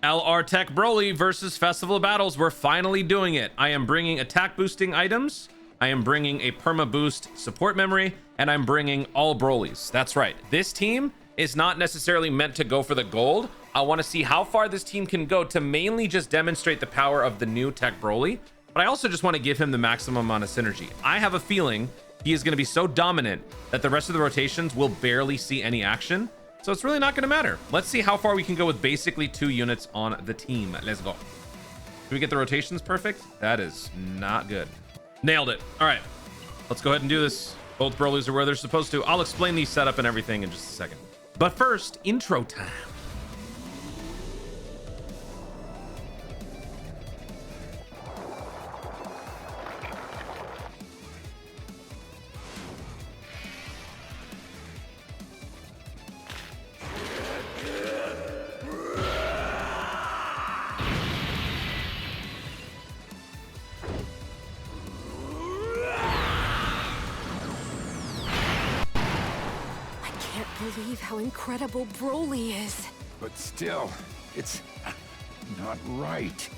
LR Tech Broly versus Festival Battles. We're finally doing it. I am bringing attack boosting items. I am bringing a perma boost support memory, and I'm bringing all Brolys. That's right. This team is not necessarily meant to go for the gold. I want to see how far this team can go to mainly just demonstrate the power of the new Tech Broly. But I also just want to give him the maximum amount of synergy. I have a feeling he is going to be so dominant that the rest of the rotations will barely see any action. So it's really not going to matter. Let's see how far we can go with basically 2 units on the team. Let's go. Can we get the rotations perfect? That is not good. Nailed it. All right, let's go ahead and do this. Both Brolys are where they're supposed to. I'll explain the setup and everything in just a second. But first, intro time. Believe how incredible Broly is. But still, it's not right.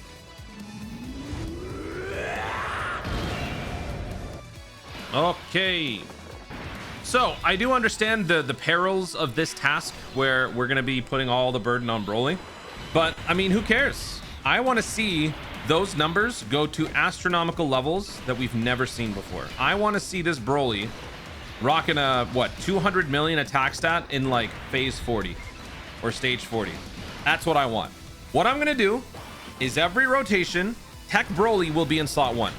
Okay. So I do understand the perils of this task where we're going to be putting all the burden on Broly. But I mean, who cares? I want to see those numbers go to astronomical levels that we've never seen before. I want to see this Broly rocking a, what, 200 million attack stat in like phase 40 or stage 40. That's what I want. What I'm gonna do is every rotation, Tech Broly will be in slot 1,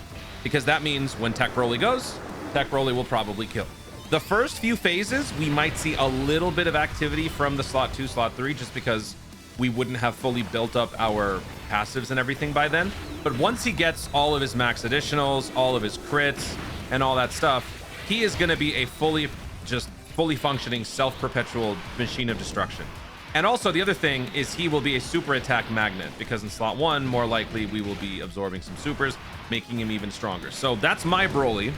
because that means when Tech Broly goes, Tech Broly will probably kill. The first few phases, we might see a little bit of activity from the slot 2, slot 3, just because we wouldn't have fully built up our passives and everything by then. But once he gets all of his max additionals, all of his crits, and all that stuff, he is going to be a fully functioning self-perpetual machine of destruction. And also the other thing is he will be a super attack magnet, because in slot 1 more likely we will be absorbing some supers, making him even stronger. So that's my Broly.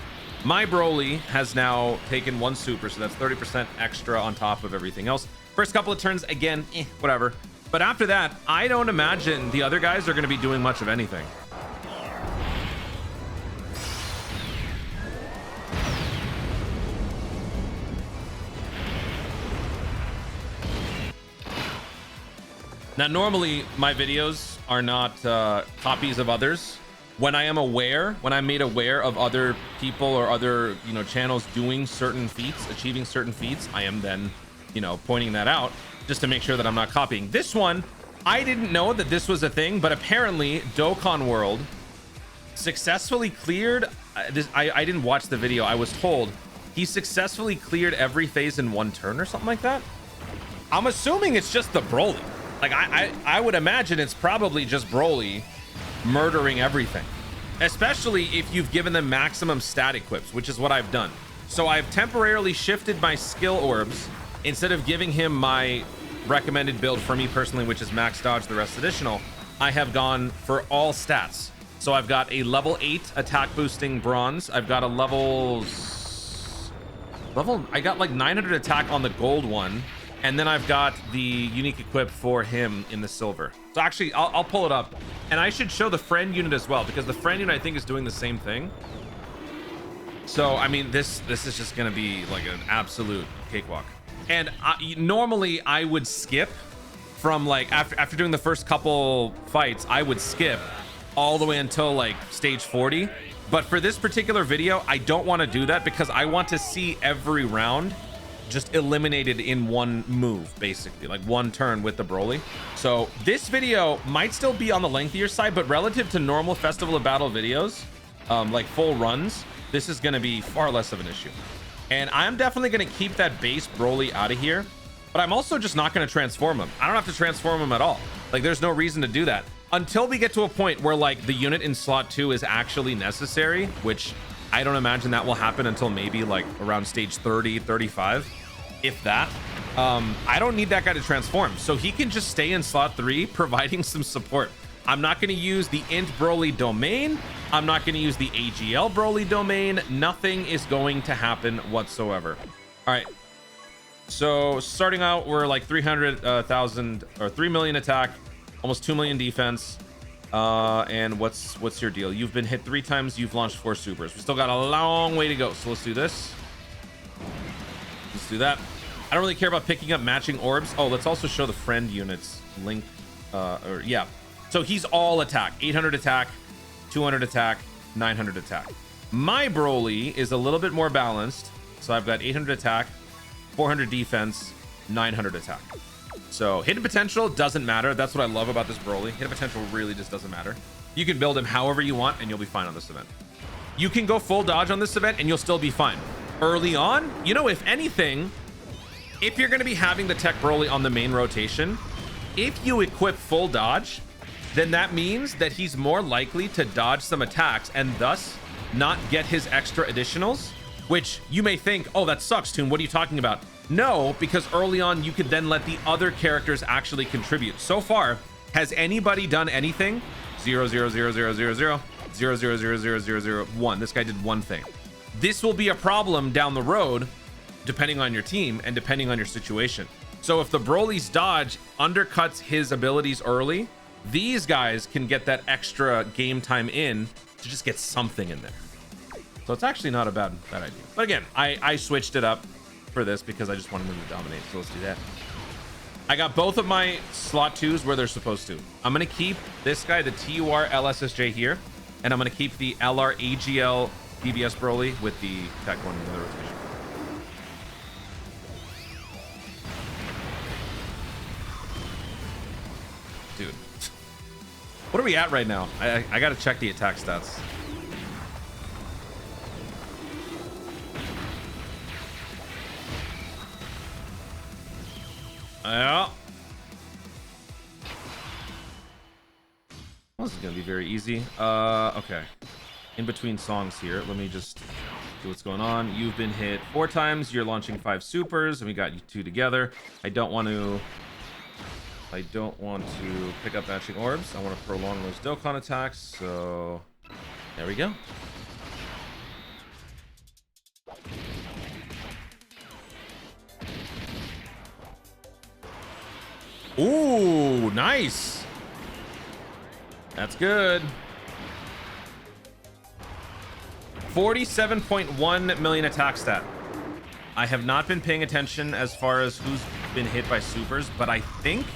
My Broly has now taken 1 super, so that's 30% extra on top of everything else. First couple of turns, again, whatever. But after that, I don't imagine the other guys are going to be doing much of anything. Now, normally my videos are not copies of others. When I am aware, when I'm made aware of other people or other, channels doing certain feats, achieving certain feats, I am then, pointing that out just to make sure that I'm not copying. This one, I didn't know that this was a thing, but apparently Dokkan World successfully cleared I didn't watch the video. I was told he successfully cleared every phase in 1 turn or something like that. I'm assuming it's just the Broly. Like, I would imagine it's probably just Broly murdering everything, especially if you've given them maximum stat equips, which is what I've done. So I've temporarily shifted my skill orbs. Instead of giving him my recommended build for me personally, which is max dodge, the rest additional, I have gone for all stats. So I've got a level 8 attack boosting bronze. I've got a I got like 900 attack on the gold one. And then I've got the unique equip for him in the silver. So actually, I'll pull it up. And I should show the friend unit as well, because the friend unit, I think, is doing the same thing. So, I mean, this is just going to be like an absolute cakewalk. And normally, I would skip from like, after doing the first couple fights, I would skip all the way until like stage 40. But for this particular video, I don't want to do that, because I want to see every round just eliminated in 1 move, basically, like 1 turn with the Broly. So this video might still be on the lengthier side, but relative to normal Festival of Battle videos, like full runs, this is going to be far less of an issue. And I'm definitely going to keep that base Broly out of here, but I'm also just not going to transform him. I don't have to transform him at all. Like, there's no reason to do that until we get to a point where like the unit in slot 2 is actually necessary, which I don't imagine that will happen until maybe like around stage 30, 35, if that. I don't need that guy to transform, so he can just stay in slot 3 providing some support. I'm not going to use the int Broly domain. I'm not going to use the AGL Broly domain. Nothing is going to happen whatsoever. All right, so starting out, we're like 300,000 or 3 million attack. almost 2 million defense. And what's your deal? You've been hit 3 times. You've launched 4 supers. We still got a long way to go. So let's do this. Let's do that. I don't really care about picking up matching orbs. Oh, let's also show the friend units link. Yeah. So he's all attack. 800 attack, 200 attack, 900 attack. My Broly is a little bit more balanced. So I've got 800 attack, 400 defense, 900 attack. So hidden potential doesn't matter. That's what I love about this Broly. Hidden potential really just doesn't matter. You can build him however you want and you'll be fine on this event. You can go full dodge on this event and you'll still be fine. Early on, you know, if anything, if you're going to be having the tech Broly on the main rotation, if you equip full dodge, then that means that he's more likely to dodge some attacks and thus not get his extra additionals, which you may think, oh, that sucks, Toon. What are you talking about? No, because early on, you could then let the other characters actually contribute. So far, has anybody done anything? 0, 0, 0, 0, 0, 0, 0, 0, 0, 0, 0, 0, 1. This guy did one thing. This will be a problem down the road, depending on your team and depending on your situation. So if the Broly's dodge undercuts his abilities early, these guys can get that extra game time in to just get something in there. So it's actually not a bad idea. But again, I switched it up for this because I just wanted them to dominate. So let's do that. I got both of my slot 2s where they're supposed to. I'm going to keep this guy, the TUR LSSJ here, and I'm going to keep the LR AGL BBS Broly with the tech one in the rotation. Dude, what are we at right now? I got to check the attack stats. Yeah. Well, this is gonna be very easy. Okay. In between songs here, let me just see what's going on. You've been hit 4 times. You're launching 5 supers, and we got you 2 together. I don't want to pick up matching orbs. I want to prolong those Dokkan attacks. So there we go. Ooh, nice. That's good. 47.1 million attack stat. I have not been paying attention as far as who's been hit by supers, but I think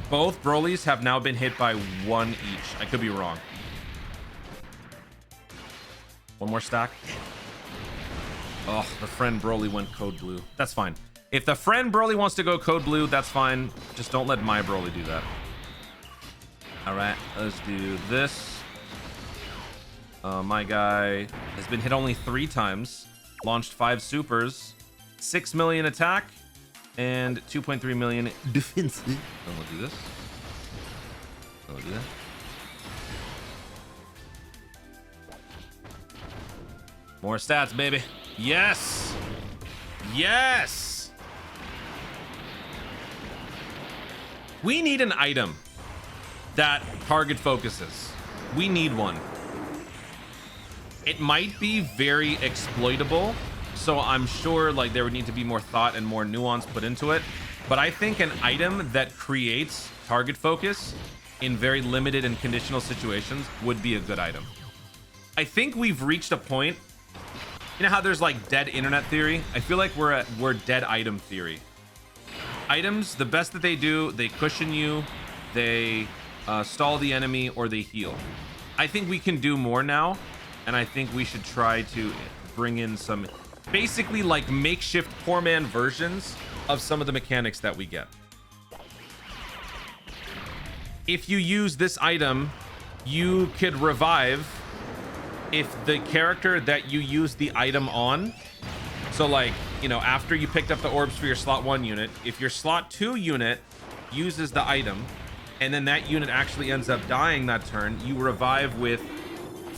both Brolys have now been hit by 1 each. I could be wrong. One more stack. Oh, the friend Broly went code blue. That's fine. If the friend Broly wants to go code blue, that's fine. Just don't let my Broly do that. All right, let's do this. My guy has been hit only 3 times, launched 5 supers, 6 million attack, and 2.3 million defense. So we'll do this. So we'll do that. More stats, baby. Yes. Yes. We need an item that target focuses. We need one. It might be very exploitable, so I'm sure like there would need to be more thought and more nuance put into it. But I think an item that creates target focus in very limited and conditional situations would be a good item. I think we've reached a point. You know how there's like dead internet theory? I feel like we're dead item theory. Items, the best that they do, they cushion you, they stall the enemy, or they heal. I think we can do more now, and I think we should try to bring in some basically like makeshift poor man versions of some of the mechanics that we get. If you use this item, you could revive if the character that you use the item on, so like, you know, after you picked up the orbs for your slot 1 unit, if your slot 2 unit uses the item and then that unit actually ends up dying that turn, you revive with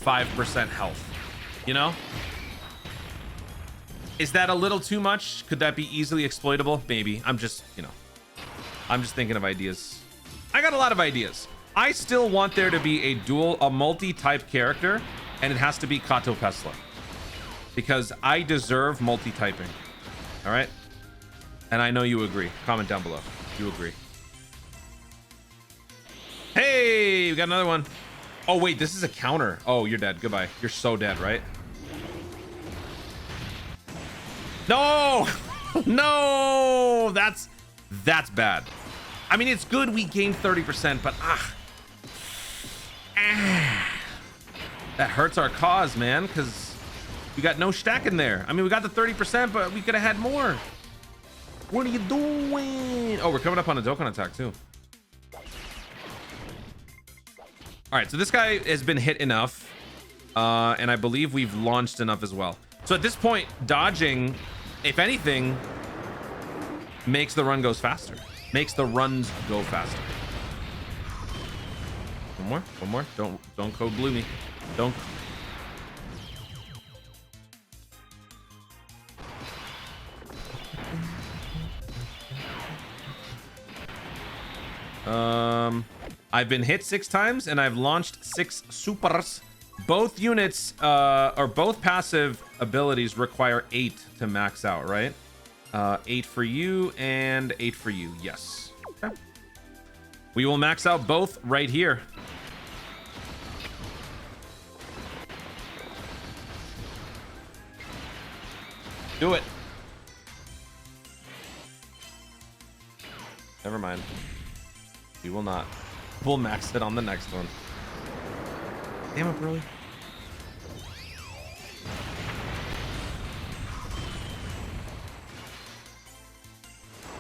5% health. You know? Is that a little too much? Could that be easily exploitable? Maybe. I'm just, you know, I'm just thinking of ideas. I got a lot of ideas. I still want there to be a multi-type character, and it has to be Kato Pesla, because I deserve multi-typing. All right, and I know you agree. Comment down below if you agree. we got another one. Oh, wait, this is a counter. Oh, you're dead. Goodbye. You're so dead, right? No! No! That's bad. I mean, it's good we gained 30%, but that hurts our cause, man, because we got no stack in there. I mean, we got the 30%, but we could have had more. What are you doing? Oh, we're coming up on a Dokkan attack, too. All right, so this guy has been hit enough, and I believe we've launched enough as well. So at this point, dodging, if anything, makes the run goes faster. Makes the runs go faster. One more. Don't code blue me. Don't. I've been hit 6 times and I've launched 6 supers. Both units or both passive abilities require 8 to max out, right? 8 for you and 8 for you. Yes. Okay. We will max out both right here. Do it. Never mind. We will not. We'll max it on the next one. Damn it, Broly.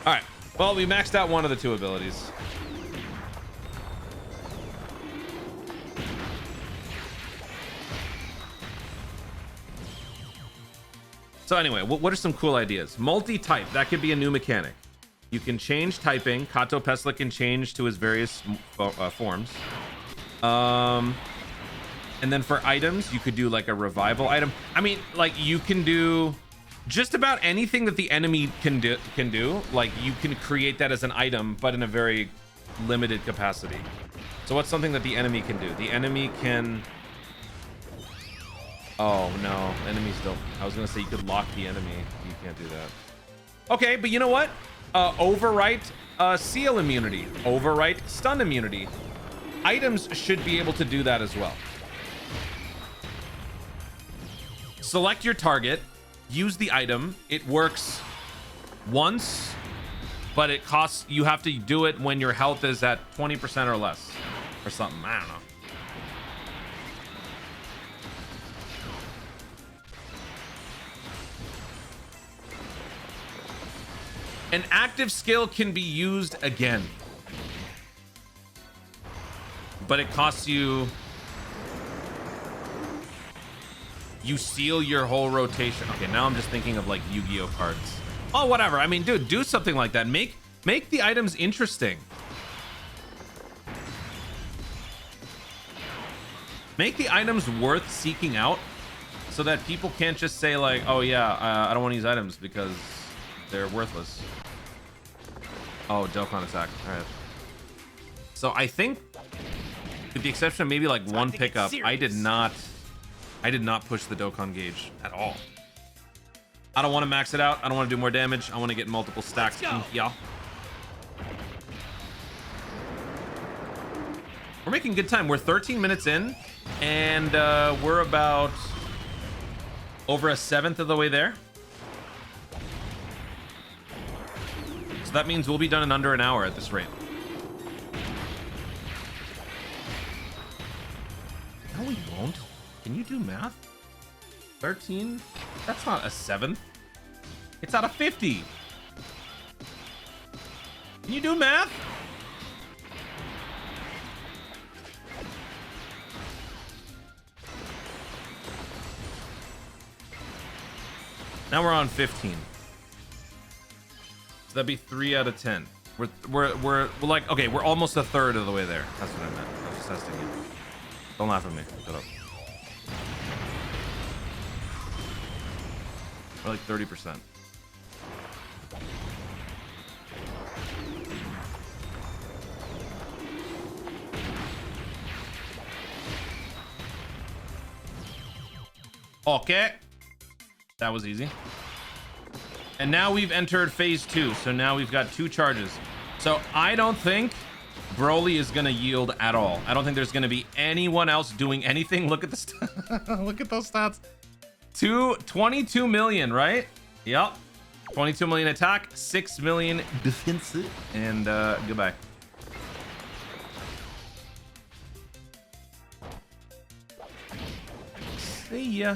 All right. Well, we maxed out one of the 2 abilities. So anyway, what are some cool ideas? Multi-type. That could be a new mechanic. You can change typing. Kato Pesla can change to his various forms. And then for items, you could do like a revival item. I mean, like you can do just about anything that the enemy can do. Like you can create that as an item, but in a very limited capacity. So what's something that the enemy can do? The enemy can... Oh no, enemies don't. I was gonna say you could lock the enemy. You can't do that. Okay, but you know what? Overwrite seal immunity, overwrite stun immunity. Items should be able to do that as well. Select your target, use the item. It works once, but it costs, you have to do it when your health is at 20% or less or something. I don't know. An active skill can be used again, but it costs you. You seal your whole rotation. Okay, now I'm just thinking of like Yu-Gi-Oh cards. Oh, whatever. I mean, dude, do something like that. Make the items interesting. Make the items worth seeking out, so that people can't just say like, "Oh yeah, I don't want to use items because they're worthless." Oh, Dokkan attack. All right. So I think, with the exception of maybe like one pickup, I did not push the Dokkan gauge at all. I don't want to max it out. I don't want to do more damage. I want to get multiple stacks. Yeah. We're making good time. We're 13 minutes in, and we're about over a 1/7 of the way there. So that means we'll be done in under an hour at this rate. No, we won't. Can you do math? 13? That's not a 1/7. It's out of 50. Can you do math? Now we're on 15. So that'd be 3 out of 10. We're like, okay, we're almost a third of the way there. That's what I meant. I was just testing you. Don't laugh at me. Shut up. We're like 30%. Okay. That was easy. And now we've entered phase 2. So now we've got 2 charges. So I don't think Broly is gonna yield at all. I don't think there's gonna be anyone else doing anything. Look at the look at those stats. 22 million, right? Yep. 22 million attack, 6 million defense, and goodbye. See ya.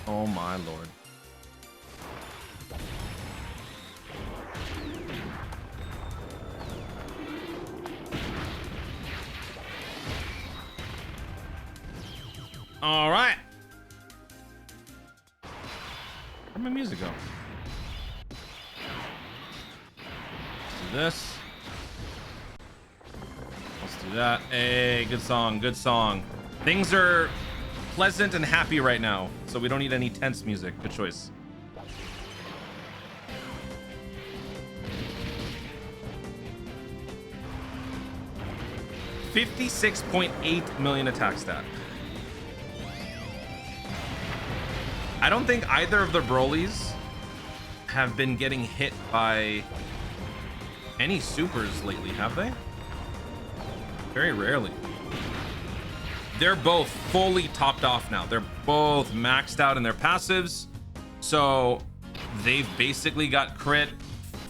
Oh my lord. All right. Where'd my music go? Let's do this. Let's do that. Hey, good song, good song. Things are pleasant and happy right now, so we don't need any tense music. Good choice. $56.8 million attack stat. I don't think either of the Brolys have been getting hit by any supers lately, have they? Very rarely. They're both fully topped off now. They're both maxed out in their passives. So they've basically got crit,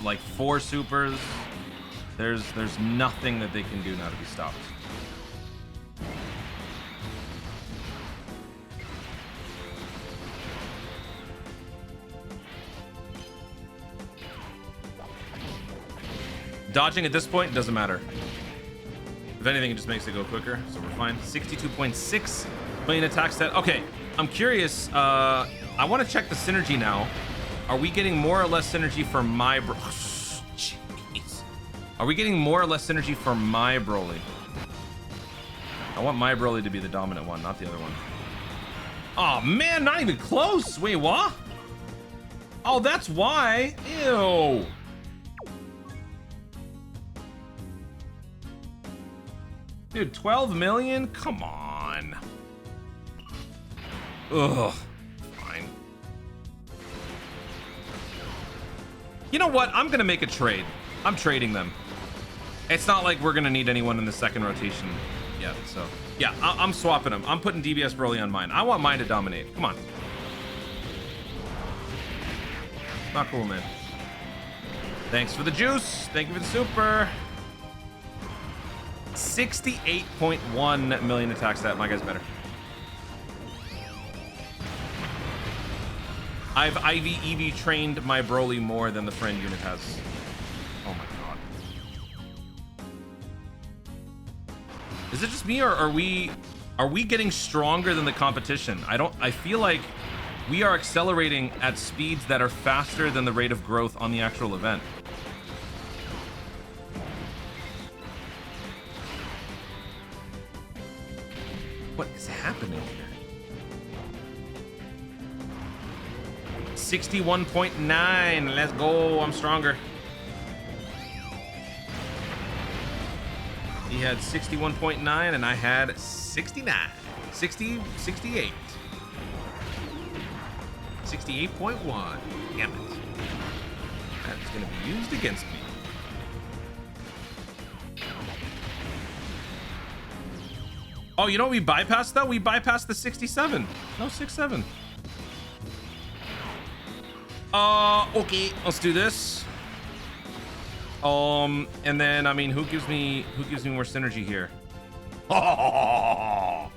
like 4 supers. There's nothing that they can do now to be stopped. Dodging at this point doesn't matter. If anything, it just makes it go quicker, so we're fine. 62.6 million attack stat. Okay, I'm curious. I want to check the synergy now. Are we getting more or less synergy for my Jeez. Are we getting more or less synergy for my Broly? I want my Broly to be the dominant one, not the other one. Oh man, not even close. Wait, what? Oh, that's why. Ew. Dude, 12 million? Come on. Ugh. Fine. You know what? I'm gonna make a trade. I'm trading them. It's not like we're gonna need anyone in the second rotation yet, so. Yeah, I'm swapping them. I'm putting DBS Broly on mine. I want mine to dominate. Come on. Not cool, man. Thanks for the juice. Thank you for the super. 68.1 million attack stat. My guy's better. I've IV trained my Broly more than the friend unit has. Oh my god. Is it just me, or are we getting stronger than the competition? I feel like we are accelerating at speeds that are faster than the rate of growth on the actual event. What is happening here? 61.9. Let's go. I'm stronger. He had 61.9 and I had 69. 68. 68.1. Damn it. That's going to be used against me. Oh, you know what we bypassed though? We bypassed the 67. No, 67. Okay, let's do this. And then I mean, who gives me more synergy here? Oh,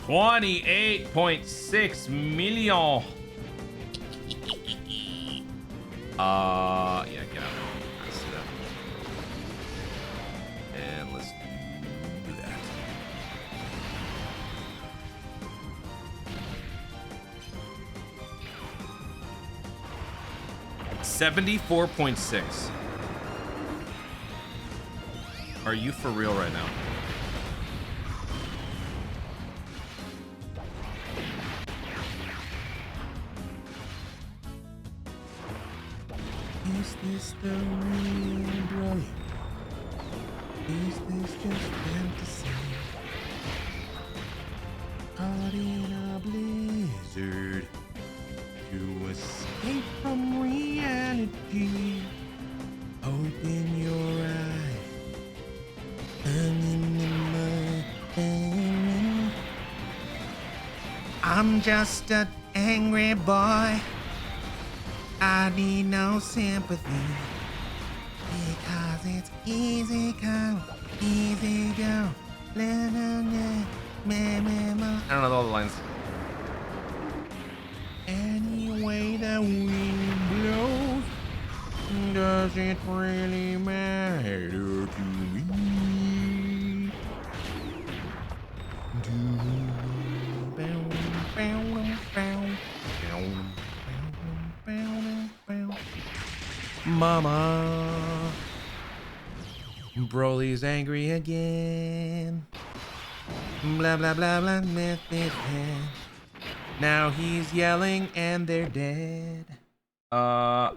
28.6 million. Yeah, get out. Let's do that. And let's do that. 74.6. Are you for real right now? Is this the real Broly? Is this just fantasy? Caught in a blizzard to escape from reality. Open your eyes. I'm just an angry boy. I need no sympathy because it's easy come, easy go. I don't know all the lines. Any way the wind blows, does it really matter to me? Mama, Broly's angry again. Blah blah blah blah. Now he's yelling and they're dead. No,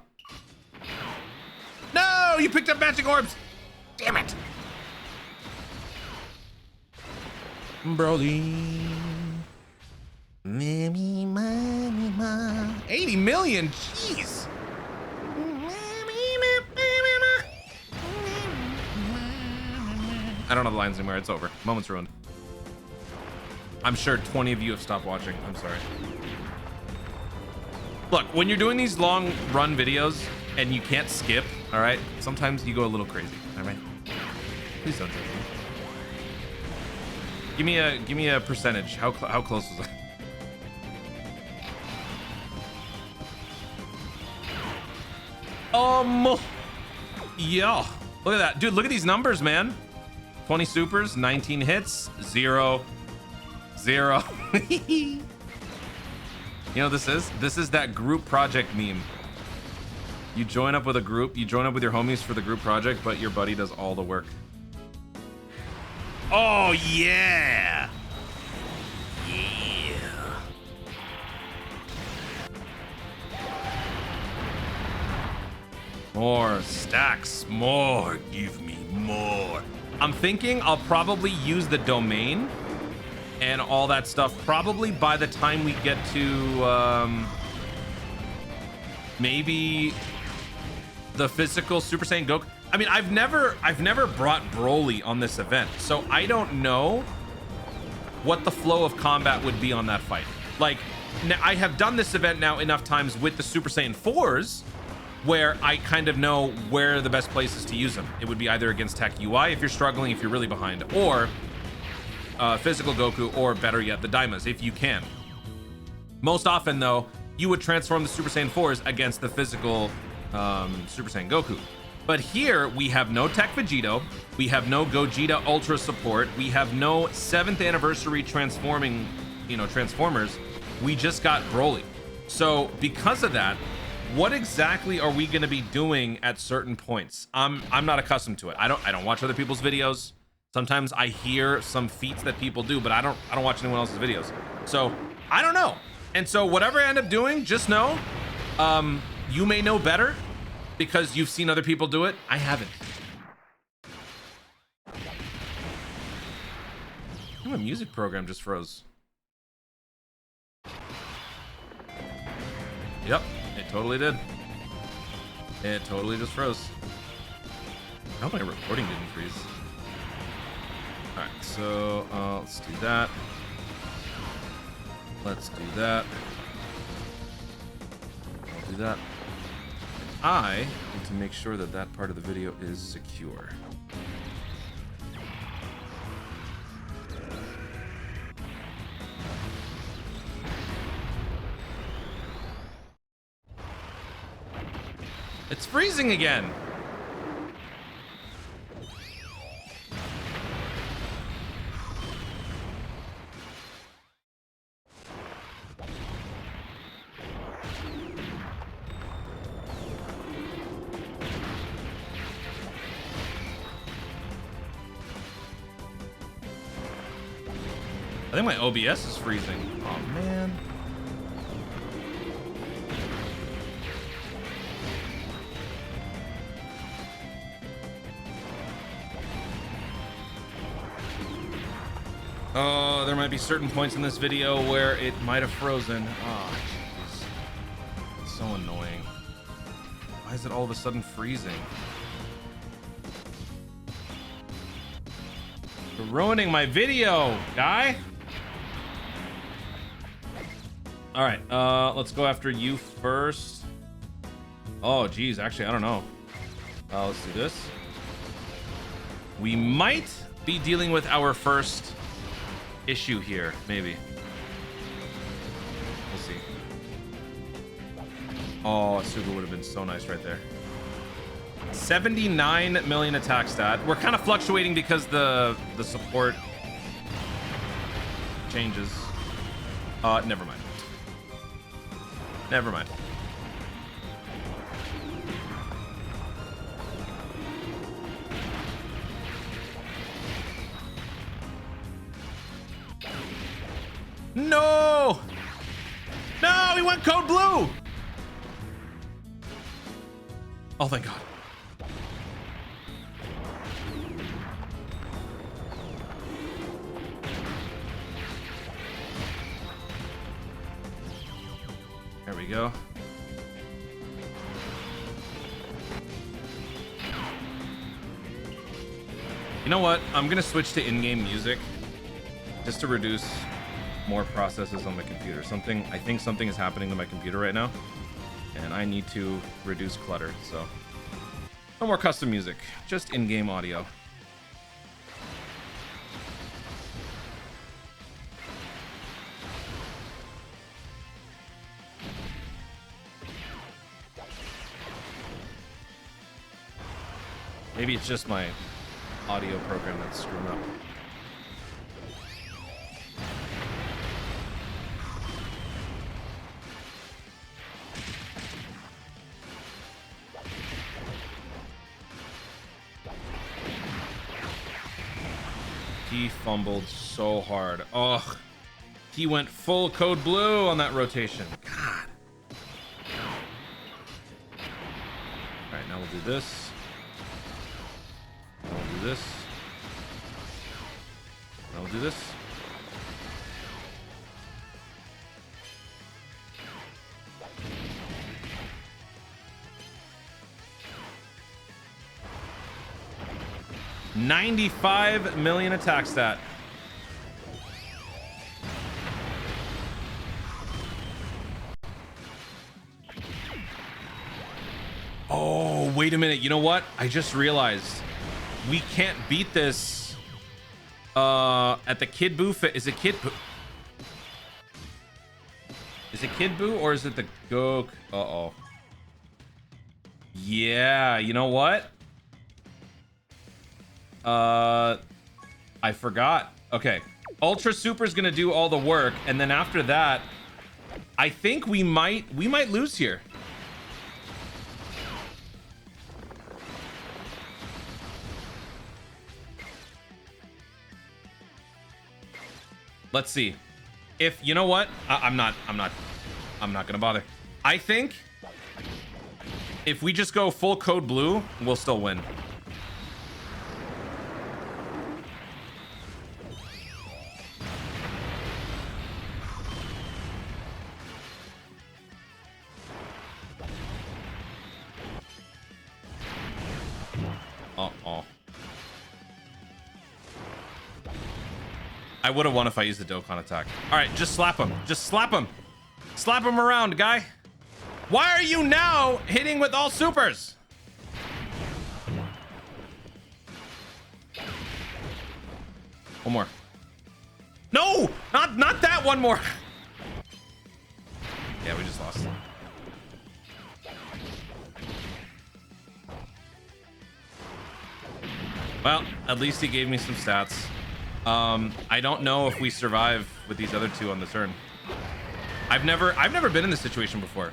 you picked up magic orbs. Damn it. Broly. 80 million, jeez. I don't know the lines anymore. It's over. Moment's ruined. I'm sure 20 of you have stopped watching. I'm sorry. Look, when you're doing these long run videos and you can't skip, all right, sometimes you go a little crazy, all right? Please don't judge me. Give me a percentage. How close was I? Yeah. Look at that, dude. Look at these numbers, man. 20 supers, 19 hits, 0, 0. You know what this is? This is that group project meme. You join up with a group, you join up with your homies for the group project, but your buddy does all the work. Oh, yeah. Yeah. More stacks, more. Give me more. I'm thinking I'll probably use the domain and all that stuff probably by the time we get to maybe the physical Super Saiyan Goku. I mean, I've never brought Broly on this event, so I don't know what the flow of combat would be on that fight. Like, I have done this event now enough times with the Super Saiyan 4s where I kind of know where the best places to use them. It would be either against TEQ UI if you're struggling, if you're really behind, or physical Goku, or better yet, the Daimas, if you can. Most often, though, you would transform the Super Saiyan 4s against the physical Super Saiyan Goku. But here, we have no TEQ Vegito, we have no Gogeta Ultra support, we have no 7th anniversary transforming, Transformers. We just got Broly. So because of that, what exactly are we going to be doing at certain points? I'm not accustomed to it. I don't watch other people's videos. Sometimes I hear some feats that people do, but I don't watch anyone else's videos. So I don't know. And so whatever I end up doing, just know, you may know better because you've seen other people do it. I haven't. My music program just froze. Yep. It totally did. It totally just froze. I hope my recording didn't freeze. All right, so let's do that. Let's do that. I'll do that. I need to make sure that that part of the video is secure. It's freezing again. I think my OBS is freezing. Oh man. Oh, there might be certain points in this video where it might have frozen. Oh, jeez. It's so annoying. Why is it all of a sudden freezing? You're ruining my video, guy. All right, let's go after you first. Oh, geez, actually, I don't know. Let's do this. We might be dealing with our first issue here, maybe. We'll see. Oh, Suga would have been so nice right there. 79 million attack stat. We're kind of fluctuating because the support changes. Never mind. Never mind. No! No, he went code blue! Oh, thank God. There we go. You know what? I'm gonna switch to in-game music just to reduce more processes on my computer. I think something is happening to my computer right now, and I need to reduce clutter. So no more custom music, just in-game audio. Maybe it's just my audio program that's screwing up. He fumbled so hard. Ugh. He went full code blue on that rotation. God. All right, now we'll do this. We'll do this. Now we'll do this. $95 million attack stat. Oh, wait a minute. You know what? I just realized we can't beat this at the Kid Boo. Is it Kid Boo? Is it Kid Boo or is it the Gok? Uh-oh. Yeah, you know what? I forgot. Okay. Ultra Super's gonna do all the work, and then after that, I think we might lose here. Let's see. If you know what, I'm not gonna bother. I think if we just go full code blue, we'll still win. Uh-oh. I would have won if I used the Dokkan attack. All right, just slap him. Just slap him. Slap him around, guy. Why are you now hitting with all supers? One more. No, not that one more. Yeah, we just lost. Well, at least he gave me some stats. I don't know if we survive with these other two on the turn. I've never been in this situation before.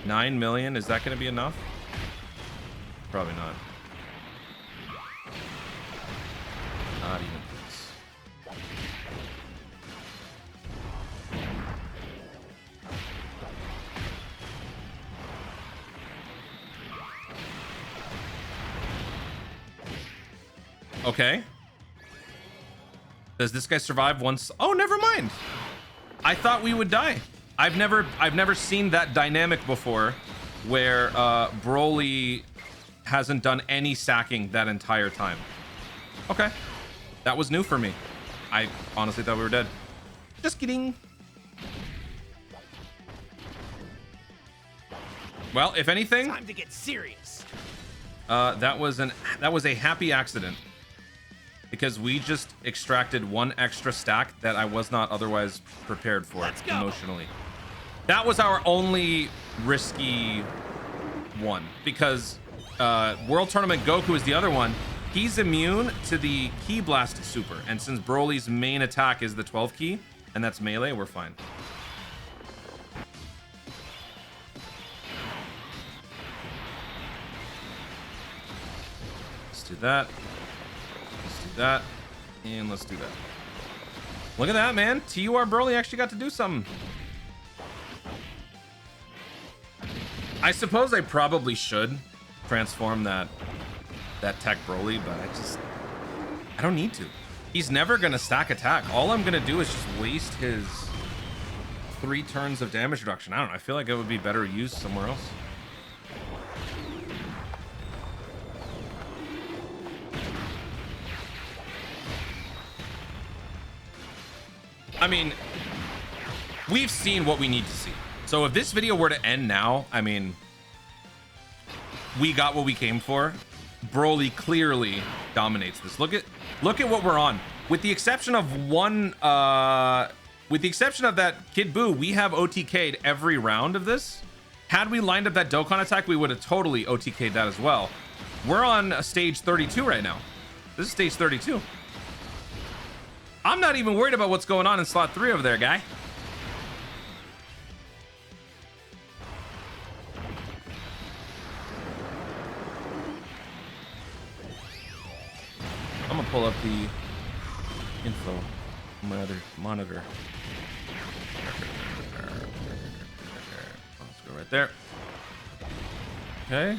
9 million, is that going to be enough? Probably not. Not even close. Okay. Does this guy survive once? Oh, never mind. I thought we would die. I've never seen that dynamic before where BROLY hasn't done any stacking that entire time. Okay. That was new for me. I honestly thought we were dead. Just kidding. Well, if anything, Time to get serious. that was a happy accident because we just extracted one extra stack that I was not otherwise prepared for emotionally. That was our only risky one because World Tournament Goku is the other one. He's immune to the Ki Blast super, and since Broly's main attack is the 12 key, and that's melee, we're fine. Let's do that. Let's do that. And let's do that. Look at that, man. TUR Broly actually got to do something. I suppose I probably should transform that TEQ Broly, but I don't need to. He's never gonna stack attack. All I'm gonna do is just waste his 3 turns of damage reduction. I don't know. I feel like it would be better used somewhere else. I mean, we've seen what we need to see. So if this video were to end now, I mean, we got what we came for. Broly clearly dominates this. Look at what we're on. With the exception of with the exception of that Kid Buu, we have OTK'd every round of this. Had we lined up that Dokkan attack, we would have totally OTK'd that as well. We're on stage 32 right now. This is stage 32. I'm not even worried about what's going on in slot 3 over there, guy. I'm gonna pull up the info on my other monitor. Let's go right there. Okay.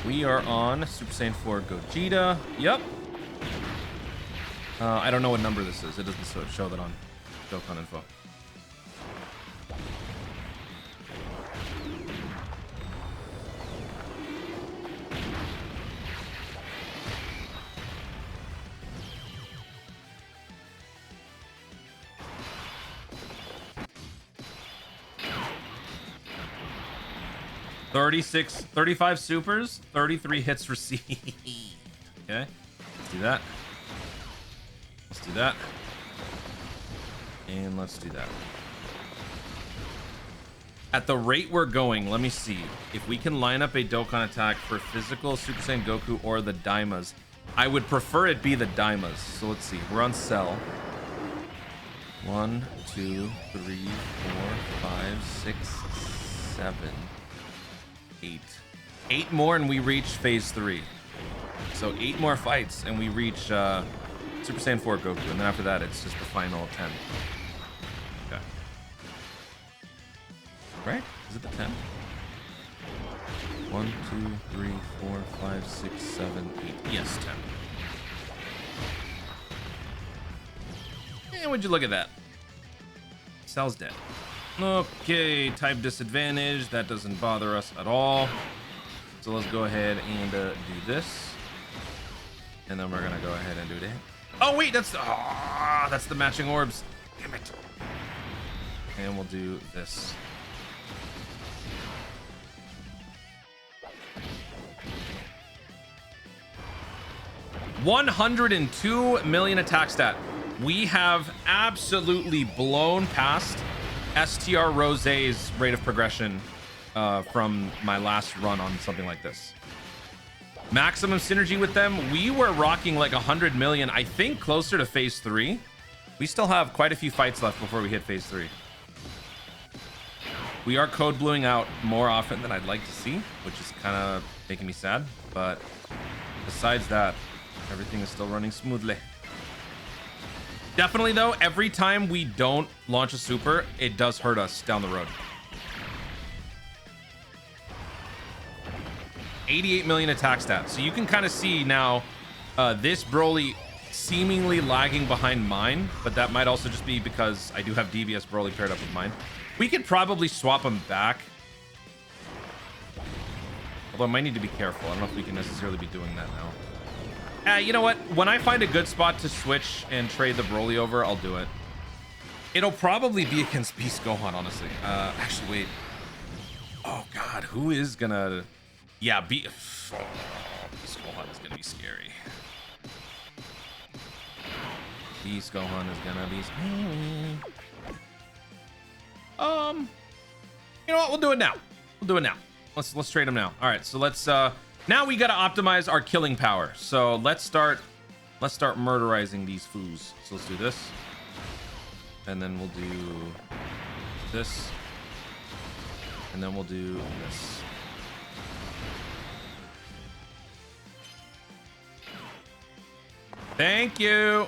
We are on Super Saiyan 4 Gogeta. Yep. I don't know what number this is. It doesn't show that on Dokkan Info. $36, 35 supers, 33 hits received. Okay, let's do that. Let's do that. And let's do that. At the rate we're going, let me see if we can line up a Dokkan attack for physical Super Saiyan Goku or the Daimas. I would prefer it be the Daimas. So let's see. We're on cell. 1, 2, 3, 4, 5, 6, 7, 8. 8 more and we reach phase 3. So 8 more fights and we reach Super Saiyan 4 Goku, and then after that it's just the final 10. Okay. Right? Is it the 10? 1, 2, 3, 4, 5, 6, 7, 8. Yes, 10. And would you look at that? Cell's dead. Okay, type disadvantage. That doesn't bother us at all. So let's go ahead and do this. And then we're gonna go ahead and do that. Oh wait, that's the matching orbs. Damn it. And we'll do this. $102 million attack stat. We have absolutely blown past STR Rosé's rate of progression from my last run on something like this. Maximum synergy with them, we were rocking like 100 million, I think closer to phase 3. We still have quite a few fights left before we hit phase 3. We are code bluing out more often than I'd like to see, which is kind of making me sad, but besides that, everything is still running smoothly. Definitely though, every time we don't launch a super, it does hurt us down the road. 88 million attack stats. So you can kind of see now This Broly seemingly lagging behind mine, but that might also just be because I do have DBS Broly paired up with mine. We could probably swap them back. Although I might need to be careful. I don't know if we can necessarily be doing that now. You know what? When I find a good spot to switch and trade the Broly over, I'll do it. It'll probably be against Beast Gohan, honestly. Actually, wait. Oh, God. Who is gonna... Yeah, Beast Gohan is gonna be scary. Beast Gohan is gonna be scary. You know what? We'll do it now. We'll do it now. Let's trade him now. All right, so let's now we gotta optimize our killing power. So let's start murderizing these foos. So let's do this. And then we'll do this. And then we'll do this. Thank you.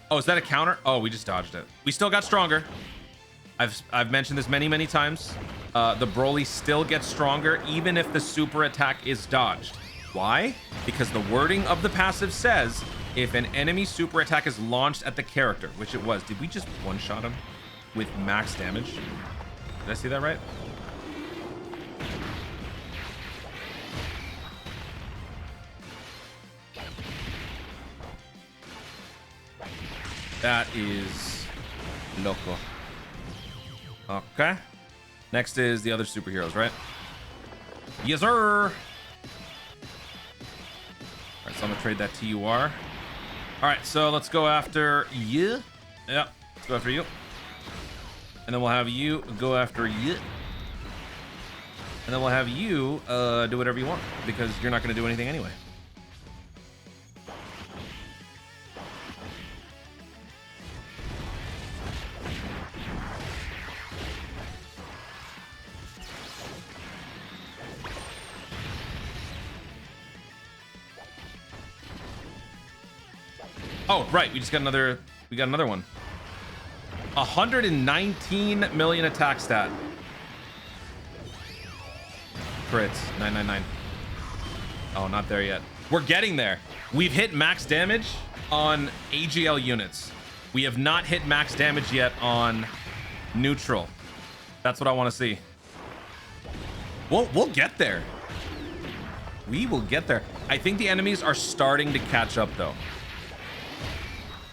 Oh, is that a counter? Oh, we just dodged it. We still got stronger. I've mentioned this many times. The Broly still gets stronger even if the super attack is dodged. Why? Because the wording of the passive says if an enemy super attack is launched at the character, which it was. Did we just one-shot him with max damage? Did I see that right? That is loco. Okay. Next is the other superheroes, right? Yes, sir. All right, so I'm gonna trade that TUR. All right, so let's go after you. Yeah, let's go after you. And then we'll have you go after you. And then we'll have you do whatever you want because you're not gonna do anything anyway. Oh, right. We got another one. 119 million attack stat. Crits. 999. Oh, not there yet. We're getting there. We've hit max damage on AGL units. We have not hit max damage yet on neutral. That's what I want to see. We'll get there. We will get there. I think the enemies are starting to catch up, though.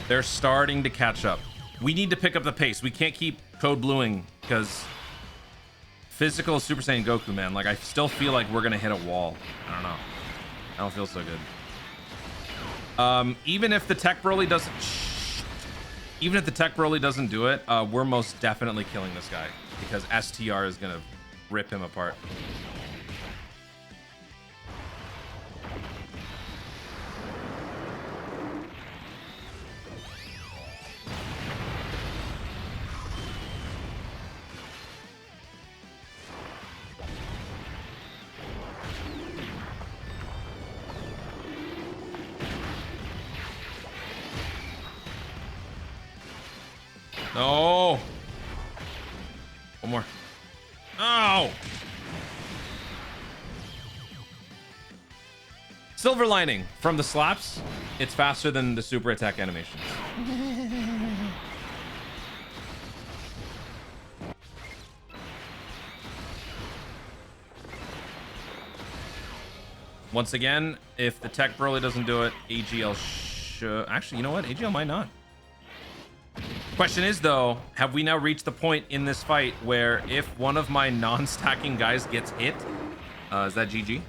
They're starting to catch up. We need to pick up the pace. We can't keep code bluing because physical Super Saiyan Goku, man. Like, I still feel like we're gonna hit a wall. I don't know. I don't feel so good. Even if the TEQ Broly doesn't, even if the TEQ Broly doesn't do it, we're most definitely killing this guy because STR is gonna rip him apart. No. One more. Oh. Silver lining from the slaps. It's faster than the super attack animations. Once again, if the TEQ Broly doesn't do it, AGL should. Actually, you know what? AGL might not. Question is, though, have we now reached the point in this fight where if one of my non-stacking guys gets hit, is that GG? Dude,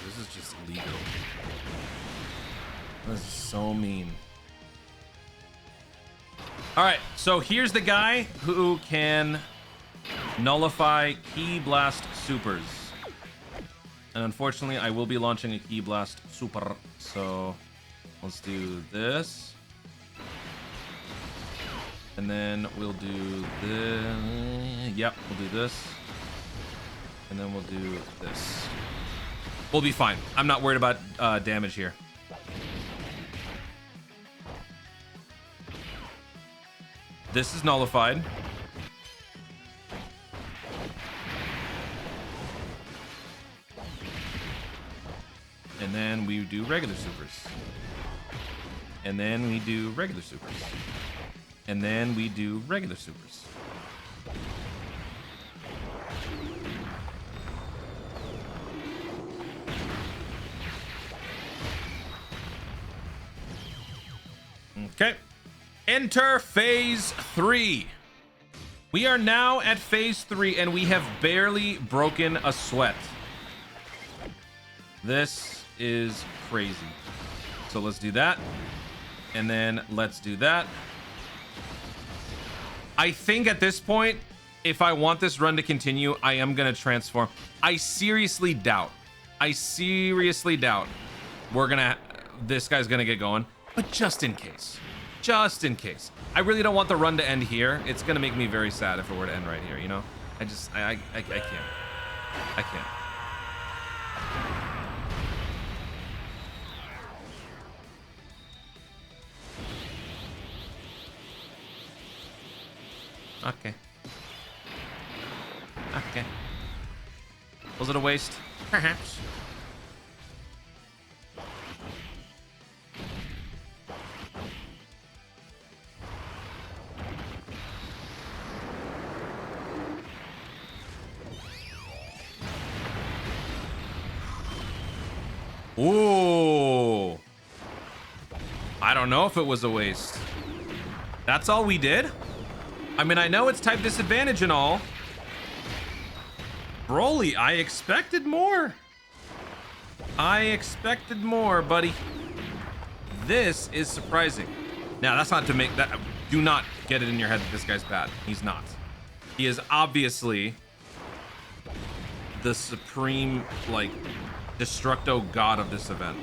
this is just legal. This is so mean. All right, so here's the guy who can nullify Ki Blast Supers. And unfortunately, I will be launching a Ki Blast Super. So let's do this. And then we'll do this. Yep, we'll do this. And then we'll do this. We'll be fine. I'm not worried about damage here. This is nullified. And then we do regular supers. And then we do regular supers. And then we do regular supers. Okay. Enter phase 3. We are now at phase 3 and we have barely broken a sweat. This is crazy. So let's do that. And then let's do that. I think at this point, if I want this run to continue, I am going to transform. I seriously doubt this guy's going to get going. But just in case, I really don't want the run to end here. It's going to make me very sad if it were to end right here, you know? I can't. I can't. Okay. Okay. Was it a waste? Perhaps. Ooh. I don't know if it was a waste. That's all we did? I mean, I know it's type disadvantage and all. BROLY, I expected more. I expected more, buddy. This is surprising. Now, that's not to make that. Do not get it in your head that this guy's bad. He's not. He is obviously the supreme, like, destructo god of this event.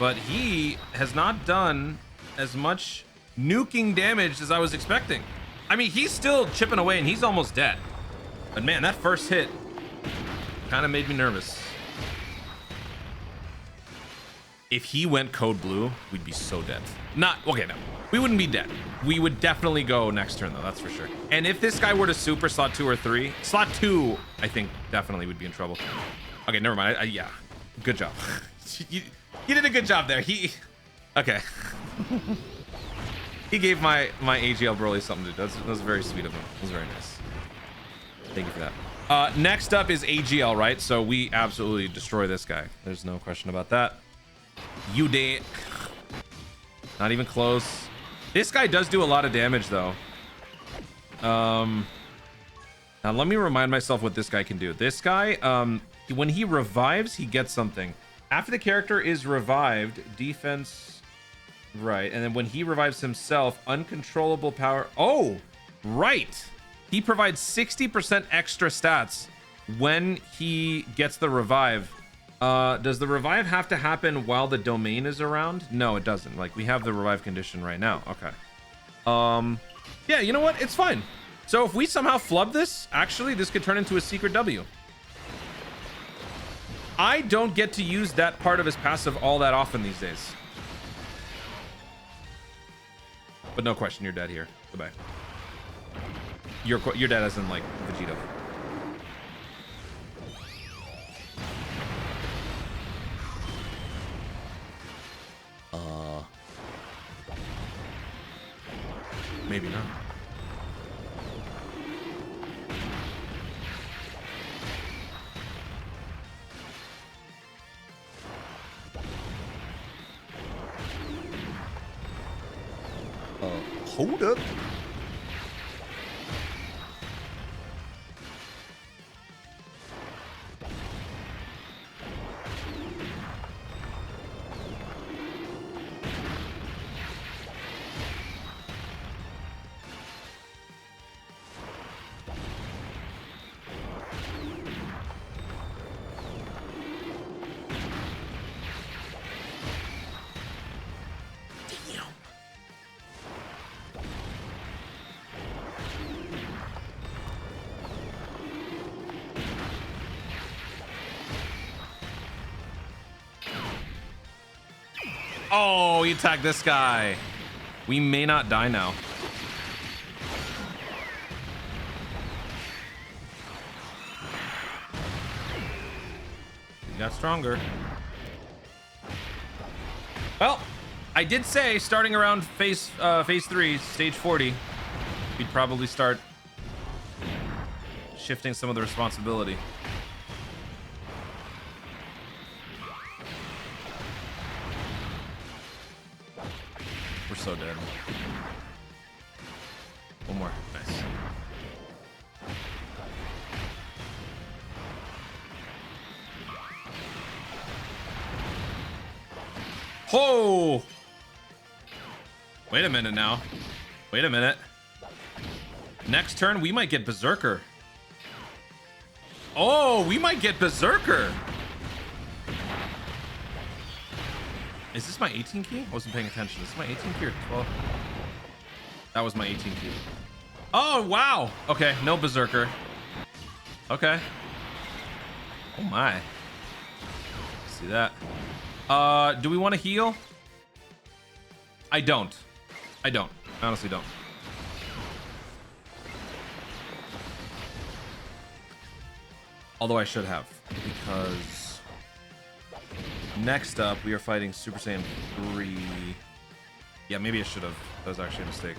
But he has not done as much nuking damage as I was expecting. I mean, he's still chipping away and he's almost dead. But man, that first hit kind of made me nervous. If he went code blue, we'd be so dead. Okay, no. We wouldn't be dead. We would definitely go next turn though, that's for sure. And if this guy were to super slot 2 or 3, slot 2, I think definitely would be in trouble. Okay, never mind. Yeah, good job. you did a good job there. Okay. He gave my AGL BROLY something to do. That was very sweet of him. It was very nice. Thank you for that. Next up is AGL, right? So we absolutely destroy this guy. There's no question about that. You did. Not even close. This guy does do a lot of damage, though. Now let me remind myself what this guy can do. This guy, when he revives, he gets something. After the character is revived, defense... Right, and then when he revives himself, uncontrollable power. Oh, right. He provides 60% extra stats when he gets the revive. Does the revive have to happen while the domain is around? No, it doesn't. Like, we have the revive condition right now. Okay. Yeah, you know what? It's fine. So if we somehow flub this, actually, this could turn into a secret W. I don't get to use that part of his passive all that often these days. But no question, you're dead here. Goodbye. You're dead as in, like, Vegeta. Maybe not. Hold up. Oh, you tagged this guy. We may not die now. We got stronger. Well, I did say starting around phase 3, stage 40, we'd probably start shifting some of the responsibility. We're so dead. One more. Nice. Oh! Wait a minute now. Wait a minute. Next turn, we might get Berserker. Oh, we might get Berserker. Is this my 18 key? I wasn't paying attention. Is this my 18 key or 12? That was my 18 key. Oh, wow. Okay, no Berserker. Okay. Oh my. See that. Do we want to heal? I don't. I honestly don't. Although I should have, because next up we are fighting Super Saiyan 3. Yeah, maybe I should have. That was actually a mistake.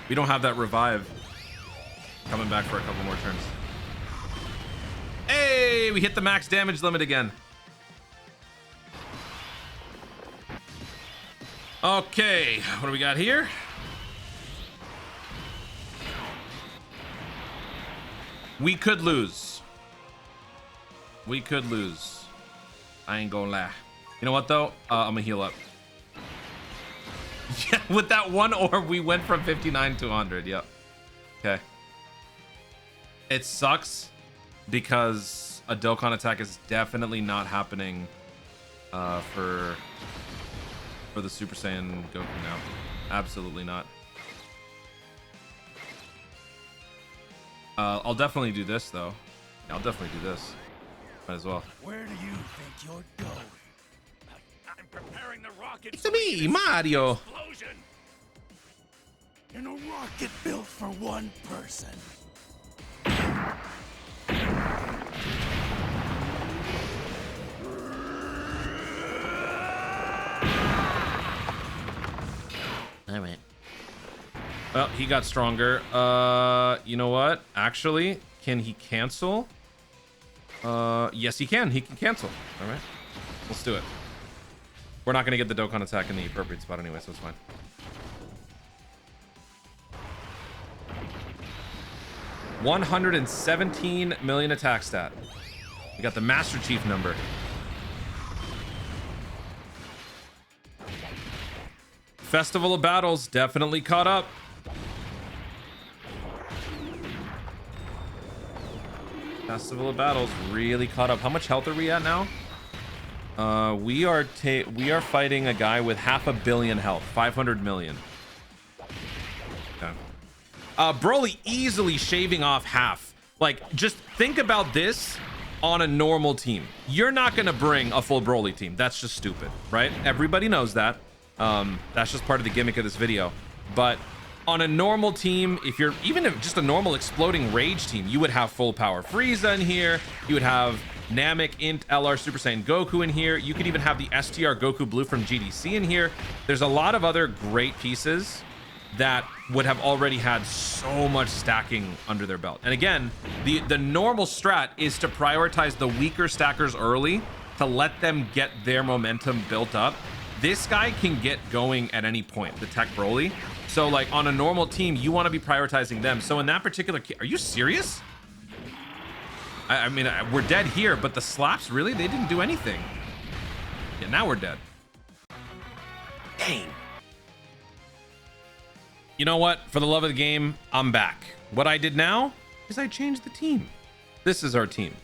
We don't have that revive coming back for a couple more turns. Hey, we hit the max damage limit again. Okay, what do we got here? We could lose. We could lose. I ain't gonna lie. You know what though? I'm gonna heal up. Yeah, with that one orb, we went from 59 to 100. Yep. Okay. It sucks because a Dokkan attack is definitely not happening for the Super Saiyan Goku now. Absolutely not. I'll definitely do this though. Yeah, I'll definitely do this. Might as well. Where do you think you're going? I'm preparing the rocket. It's me, Mario. Explosion. In a rocket built for one person. All right. Well, he got stronger. You know what? Actually, can he cancel? Yes, he can. He can cancel. All right. Let's do it. We're not going to get the Dokkan attack in the appropriate spot anyway, so it's fine. $117 million attack stat. We got the Master Chief number. Festival of Battles definitely caught up. Festival of Battles really caught up. How much health are we at now? We are fighting a guy with 500 million health, 500 million. Okay. Broly easily shaving off half. Like, just think about this on a normal team. You're not gonna bring a full Broly team. That's just stupid, right? Everybody knows that. That's just part of the gimmick of this video. But on a normal team, if you're even just a normal exploding rage team, you would have full power Frieza in here. You would have Namek, Int, LR, Super Saiyan Goku in here. You could even have the STR Goku Blue from GDC in here. There's a lot of other great pieces that would have already had so much stacking under their belt. And again, the normal strat is to prioritize the weaker stackers early to let them get their momentum built up. This guy can get going at any point, the TEQ Broly. So like on a normal team, you want to be prioritizing them. So in that particular case, are you serious? I mean, we're dead here, but the slaps, really? They didn't do anything. Yeah, now we're dead. Dang. You know what? For the love of the game, I'm back. What I did now is I changed the team. This is our team.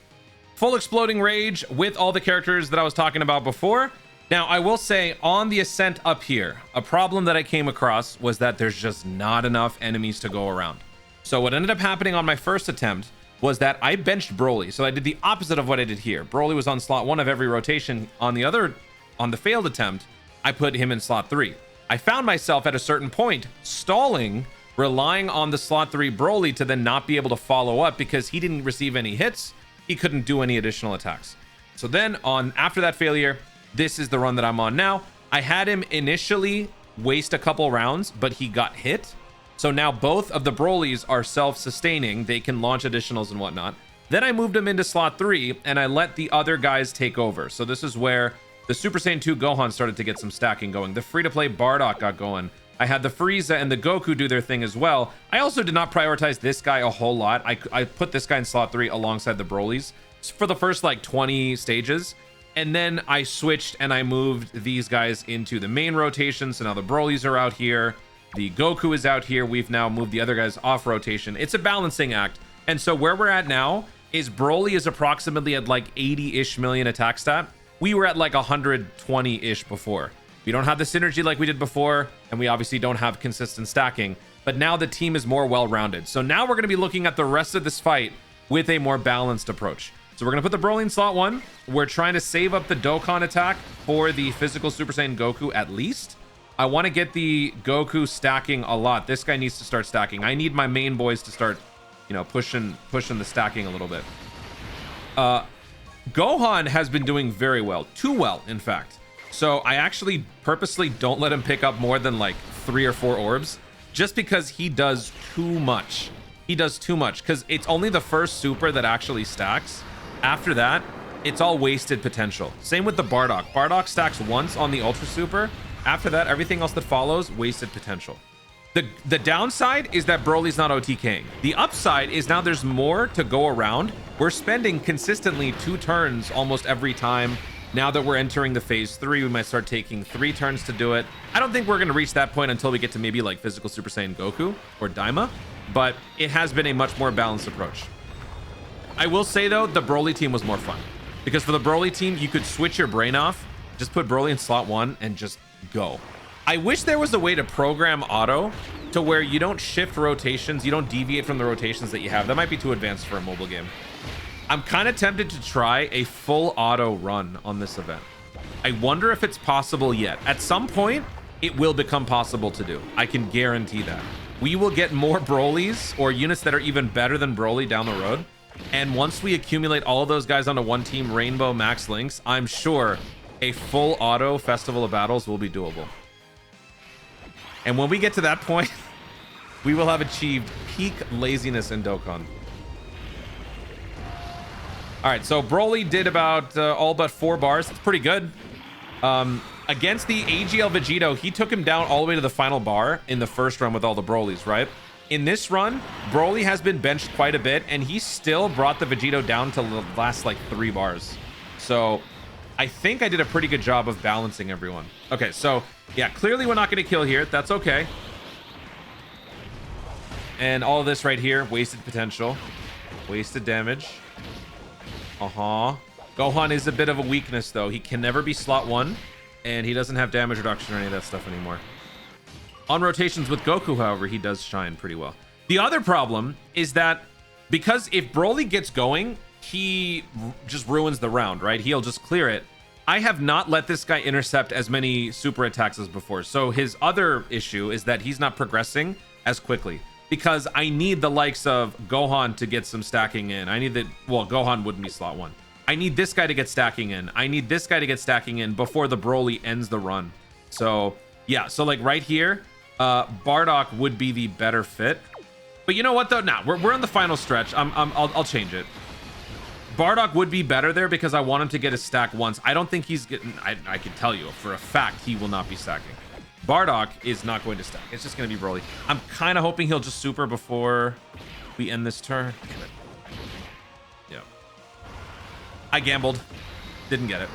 Full exploding rage with all the characters that I was talking about before. Now, I will say on the ascent up here, a problem that I came across was that there's just not enough enemies to go around. So what ended up happening on my first attempt was that I benched Broly. So I did the opposite of what I did here. Broly was on slot 1 of every rotation. On the failed attempt, I put him in slot 3. I found myself at a certain point stalling, relying on the slot 3 Broly to then not be able to follow up because he didn't receive any hits. He couldn't do any additional attacks. So then after that failure, this is the run that I'm on now. I had him initially waste a couple rounds, but he got hit. So now both of the Brolys are self-sustaining. They can launch additionals and whatnot. Then I moved him into slot 3 and I let the other guys take over. So this is where the Super Saiyan 2 Gohan started to get some stacking going. The free-to-play Bardock got going. I had the Frieza and the Goku do their thing as well. I also did not prioritize this guy a whole lot. I put this guy in slot 3 alongside the Brolys for the first like 20 stages. And then I switched and I moved these guys into the main rotation. So now the Brolys are out here. The Goku is out here. We've now moved the other guys off rotation. It's a balancing act. And so where we're at now is Broly is approximately at like 80-ish million attack stat. We were at like 120-ish before. We don't have the synergy like we did before, and we obviously don't have consistent stacking, but now the team is more well-rounded. So now we're going to be looking at the rest of this fight with a more balanced approach. So we're going to put the Broly in slot 1. We're trying to save up the Dokkan attack for the physical Super Saiyan Goku at least. I want to get the Goku stacking a lot. This guy needs to start stacking. I need my main boys to start, you know, pushing the stacking a little bit. Gohan has been doing very well, too well, in fact. So I actually purposely don't let him pick up more than like 3 or 4 orbs, just because he does too much. He does too much because it's only the first super that actually stacks. After that, it's all wasted potential. Same with the Bardock. Bardock stacks once on the Ultra Super. After that, everything else that follows, wasted potential. The downside is that Broly's not OTKing. The upside is now there's more to go around. We're spending consistently 2 turns almost every time. Now that we're entering the phase 3, we might start taking 3 turns to do it. I don't think we're going to reach that point until we get to maybe like physical Super Saiyan Goku or Daima, but it has been a much more balanced approach. I will say though, the Broly team was more fun because for the Broly team, you could switch your brain off, just put Broly in slot 1 and just go. I wish there was a way to program auto to where you don't shift rotations, you don't deviate from the rotations that you have. That might be too advanced for a mobile game. I'm kind of tempted to try a full auto run on this event. I wonder if it's possible yet. At some point, it will become possible to do. I can guarantee that. We will get more Brolys or units that are even better than Broly down the road. And once we accumulate all of those guys onto one team, Rainbow Max Links, I'm sure a full auto Festival of Battles will be doable. And when we get to that point, we will have achieved peak laziness in Dokkan. All right, so Broly did about all but 4 bars. That's pretty good. Against the AGL Vegito, he took him down all the way to the final bar in the first run with all the Brolys, right? In this run, Broly has been benched quite a bit, and he still brought the Vegito down to the last like 3 bars. So I think I did a pretty good job of balancing everyone. Okay, so yeah, clearly we're not going to kill here. That's okay. And all of this right here, wasted potential, wasted damage. Gohan is a bit of a weakness though. He can never be slot 1, and he doesn't have damage reduction or any of that stuff anymore. On rotations with Goku, however, he does shine pretty well. The other problem is that because if Broly gets going, he just ruins the round, right? He'll just clear it. I have not let this guy intercept as many super attacks as before. So his other issue is that he's not progressing as quickly because I need the likes of Gohan to get some stacking in. I need that. Well, Gohan wouldn't be slot 1. I need this guy to get stacking in. I need this guy to get stacking in before the Broly ends the run. So yeah, so like right here, Bardock would be the better fit. But you know what though? Nah, we're on the final stretch. I'll change it. Bardock would be better there because I want him to get a stack once. I don't think he's getting... I can tell you for a fact he will not be stacking. Bardock is not going to stack. It's just going to be Broly. I'm kind of hoping he'll just super before we end this turn. Damn it. Yeah. I gambled. Didn't get it.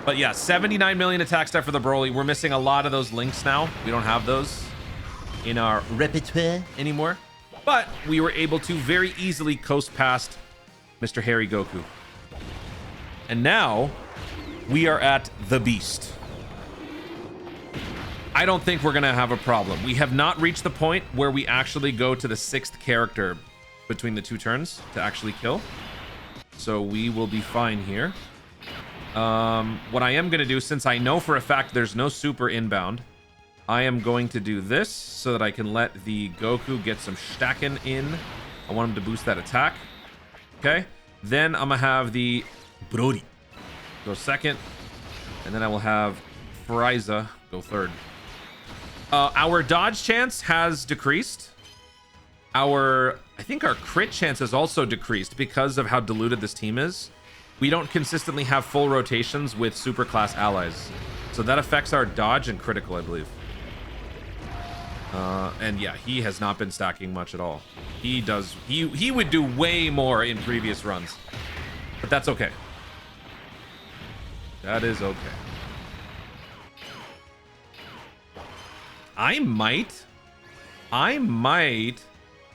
But yeah, 79 million attack stat for the Broly. We're missing a lot of those links now. We don't have those in our repertoire anymore. But we were able to very easily coast past Mr. Hairy Goku. And now we are at the Beast. I don't think we're gonna have a problem. We have not reached the point where we actually go to the 6th character between the 2 turns to actually kill. So we will be fine here. What I am going to do, since I know for a fact there's no super inbound, I am going to do this so that I can let the Goku get some stacking in. I want him to boost that attack. Okay. Then I'm going to have the BROLY go second. And then I will have Frieza go third. Our dodge chance has decreased. I think our crit chance has also decreased because of how diluted this team is. We don't consistently have full rotations with super class allies. So that affects our dodge and critical, I believe. And yeah, he has not been stacking much at all. He would do way more in previous runs. But that's okay. That is okay. I might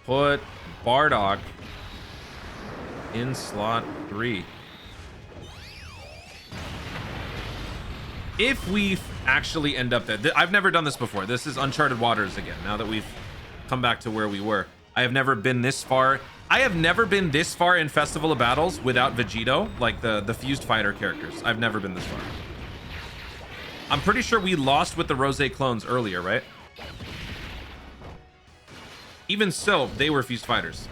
put Bardock in slot 3. If we actually end up there. I've never done this before. This is uncharted waters again, now that we've come back to where we were. I have never been this far. I have never been this far in Festival of Battles without Vegito, like the fused fighter characters. I've never been this far. I'm pretty sure we lost with the Rose clones earlier, right? Even so, they were fused fighters.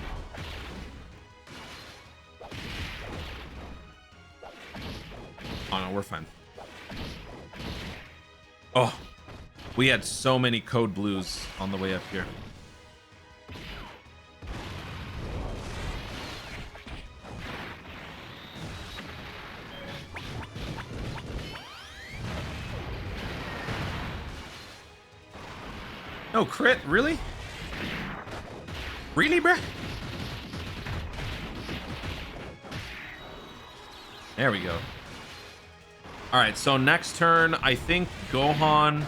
Oh no, we're fine. Oh, we had so many code blues on the way up here. No crit, really? Really, bruh? There we go. All right, so next turn, I think Gohan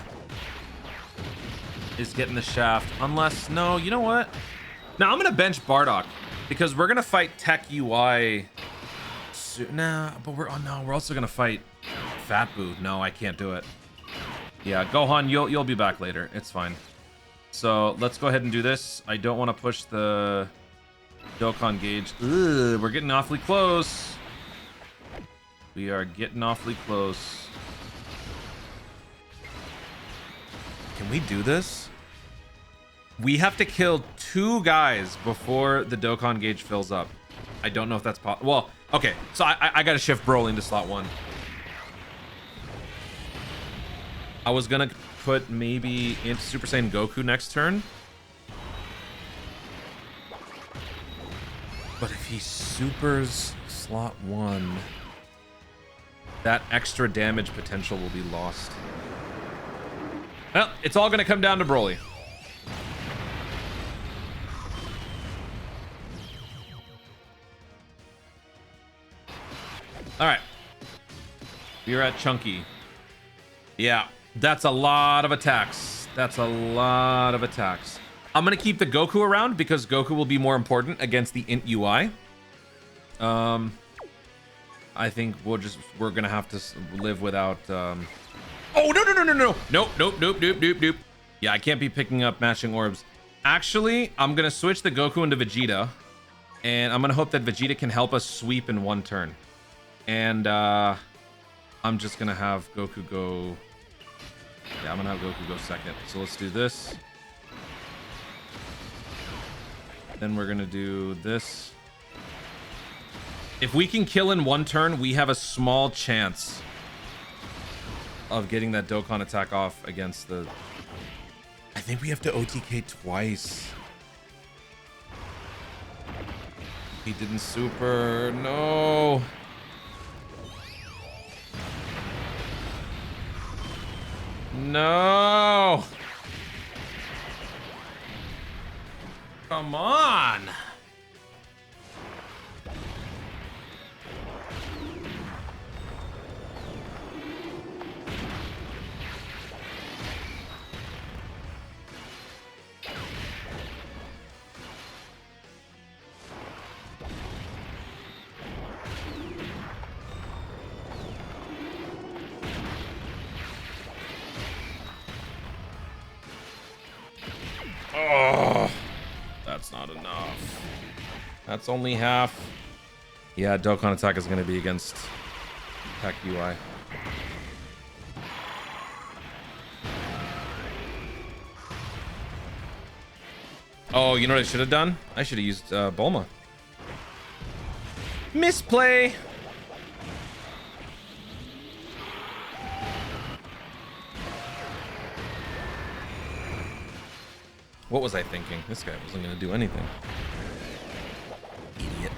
is getting the shaft. Unless, no, you know what? No, I'm going to bench Bardock because we're going to fight TEQ UI. Nah, but we're also going to fight Fat Boo. No, I can't do it. Yeah, Gohan, you'll be back later. It's fine. So let's go ahead and do this. I don't want to push the Dokkan gauge. Ugh, we're getting awfully close. We are getting awfully close. Can we do this? We have to kill 2 guys before the Dokkan gauge fills up. I don't know if that's possible. Well, okay. So I got to shift BROLY into slot 1. I was going to put maybe into Super Saiyan Goku next turn. But if he supers slot 1... that extra damage potential will be lost. Well, it's all going to come down to BROLY. All right. We're at Chunky. Yeah, that's a lot of attacks. That's a lot of attacks. I'm going to keep the Goku around because Goku will be more important against the Int UI. I think we're gonna have to live without oh nope. Yeah, I can't be picking up matching orbs. Actually, I'm gonna switch the Goku into Vegeta, and I'm gonna hope that Vegeta can help us sweep in 1 turn. And I'm just gonna have Goku go. Yeah, I'm gonna have Goku go second. So let's do this. Then we're gonna do this. If we can kill in 1 turn, we have a small chance of getting that Dokkan attack off against the... I think we have to OTK twice. He didn't super. No. No. Come on. Oh, that's not enough. That's only half. Yeah, Dokkan attack is going to be against Tech UI. Oh, you know what I should have done? I should have used Bulma. Misplay. What was I thinking? This guy wasn't gonna do anything. Idiot.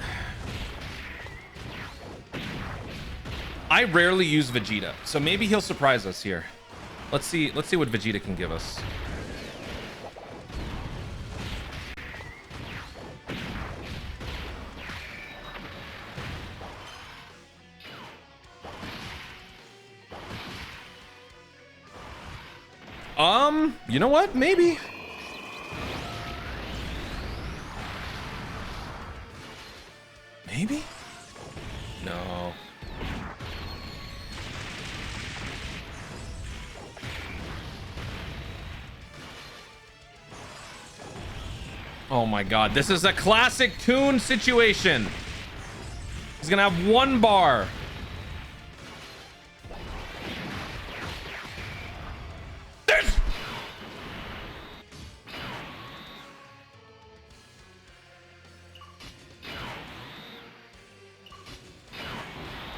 I rarely use Vegeta, so maybe he'll surprise us here. Let's see what Vegeta can give us. You know what? Maybe. Maybe? No. Oh my god, this is a classic Toon situation. He's gonna have one bar.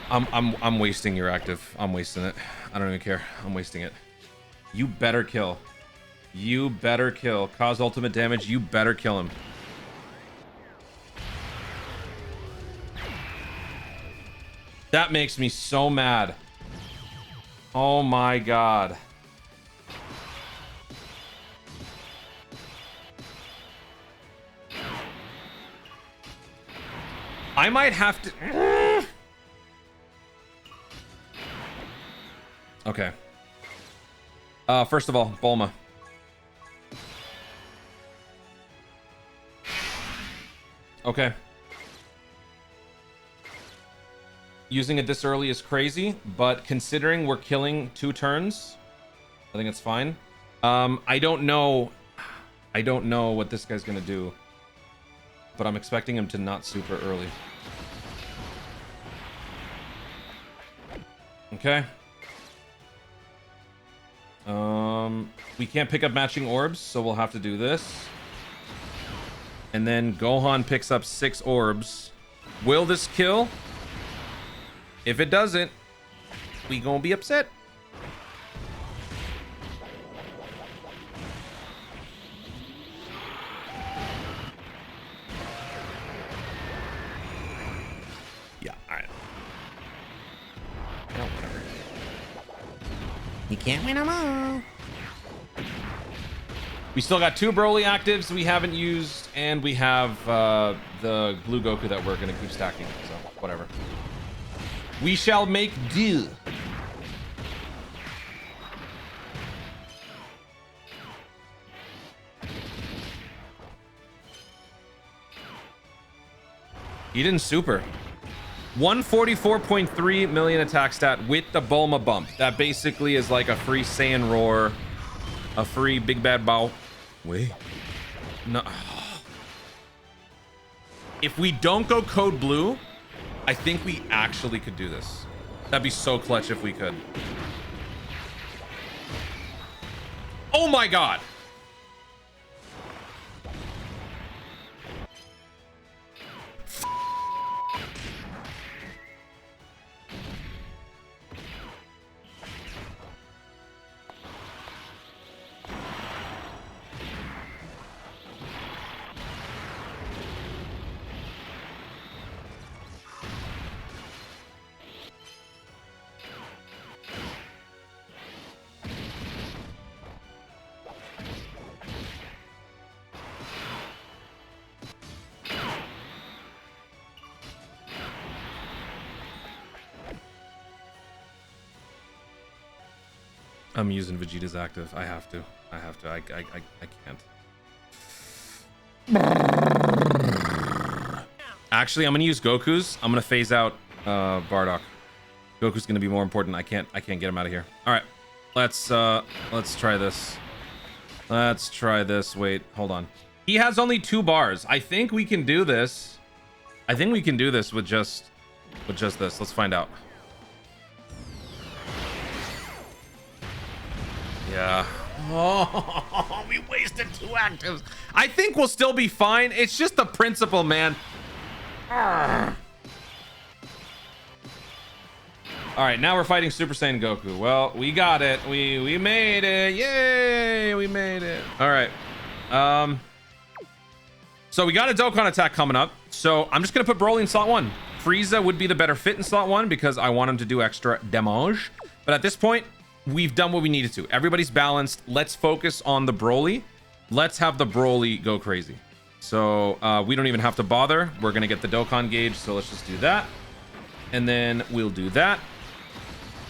I'm wasting your active. I'm wasting it. I don't even care. I'm wasting it. You better kill. You better kill. Cause ultimate damage. You better kill him. That makes me so mad. Oh my god. I might have to... Okay. First of all, Bulma. Okay. Using it this early is crazy, but considering we're killing 2 turns, I think it's fine. I don't know what this guy's gonna do, but I'm expecting him to not super early. Okay. We can't pick up matching orbs, so we'll have to do this. And then Gohan picks up 6 orbs. Will this kill? If it doesn't, we gonna be upset. Yeah, alright. Oh, whatever. You can't win them all. We still got 2 Broly actives we haven't used, and we have the Blue Goku that we're gonna keep stacking, so whatever. We shall make do. He didn't super. 144.3 million attack stat with the Bulma bump. That basically is like a free Saiyan roar, a free Big Bad Bow. Wait. No. If we don't go code blue, I think we actually could do this. That'd be so clutch if we could. Oh my god. I'm using Vegeta's active. I have to. I can't. Actually, I'm gonna use Goku's. I'm gonna phase out Bardock. Goku's gonna be more important. I can't get him out of here. All right, let's try this. Let's try this. Wait, hold on. He has only 2 bars. I think we can do this. I think we can do this with just this. Let's find out. Yeah. Oh, we wasted 2 actives. I think we'll still be fine. It's just the principle, man. Arrgh. All right, now we're fighting Super Saiyan Goku. Well, we got it. We made it. Yay, we made it. All right. So we got a Dokkan attack coming up. So I'm just gonna put Broly in slot 1. Frieza would be the better fit in slot 1 because I want him to do extra damage. But at this point, we've done what we needed to. Everybody's balanced. Let's focus on the Broly. Let's have the Broly go crazy. So we don't even have to bother. We're gonna get the Dokkan gauge. So let's just do that. And then we'll do that.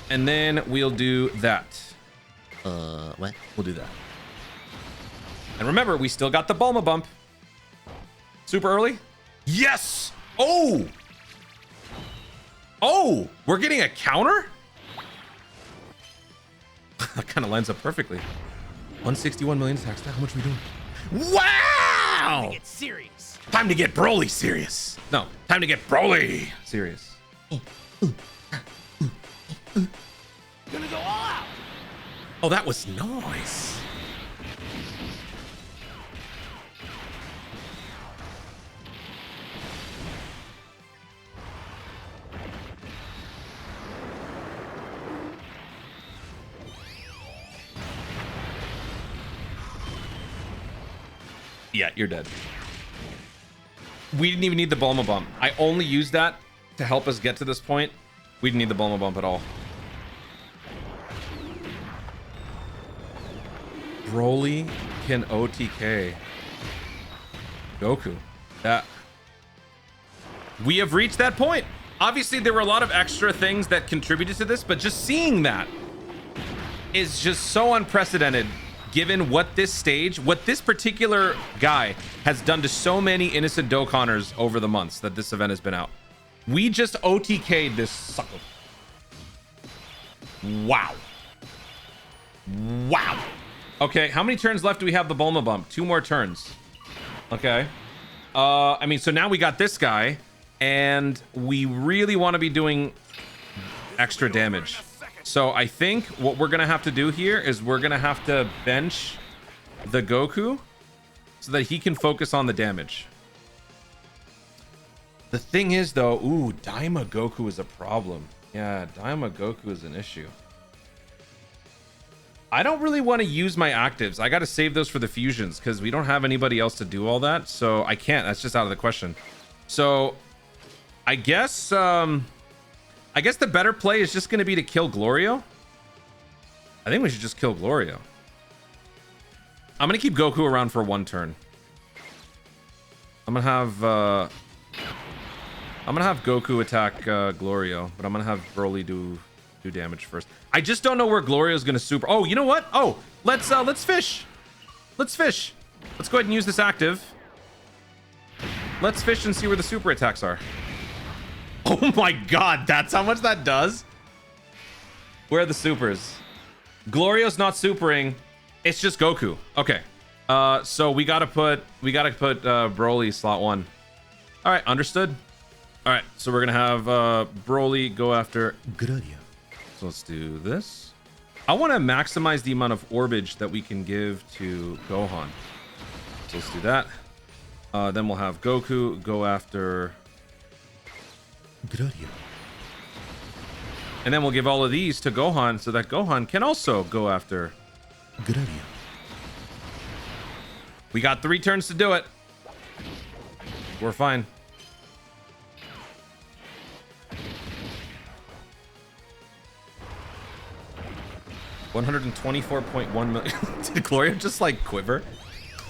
And then we'll do that. What? We'll do that. And remember, we still got the Bulma bump. Super early? Yes! Oh! Oh! We're getting a counter? That kind of lines up perfectly. 161 million attacks. How much are we doing? Wow! Time to get serious. Time to get Broly serious. No, time to get Broly serious. Gonna go all out. Oh, that was nice. Yeah, you're dead. We didn't even need the Bulma bump. I only used that to help us get to this point. We didn't need the Bulma bump at all. Broly can OTK Goku. That we have reached that point. Obviously, there were a lot of extra things that contributed to this, but just seeing that is just so unprecedented given what this stage, what this particular guy has done to so many innocent Dokkanners over the months that this event has been out. We just OTK'd this sucker. Wow. Wow. Okay, how many turns left do we have the Bulma bump? 2 more turns. Okay. I mean, so now we got this guy, and we really want to be doing extra damage. So I think what we're going to have to do here is we're going to have to bench the Goku so that he can focus on the damage. The thing is, though, ooh, Daima Goku is a problem. Yeah, Daima Goku is an issue. I don't really want to use my actives. I got to save those for the fusions because we don't have anybody else to do all that. So I can't. That's just out of the question. So I guess the better play is just going to be to kill Glorio. I think we should just kill Glorio. I'm going to keep Goku around for 1 turn. I'm going to have Goku attack Glorio, but I'm going to have Broly do damage first. I just don't know where Glorio is going to super. Oh, you know what? Oh, let's fish. Let's fish. Let's go ahead and use this active. Let's fish and see where the super attacks are. Oh my god, that's how much that does? Where are the supers? Glorio's not supering. It's just Goku. Okay. So we gotta put Broly slot 1. All right, understood. All right, so we're gonna have Broly go after Glorio. So let's do this. I want to maximize the amount of orbage that we can give to Gohan. So let's do that. Then we'll have Goku go after Glorio. And then we'll give all of these to Gohan so that Gohan can also go after Glorio. We got 3 turns to do it. We're fine. $124.1 million. Did Glorio just like quiver?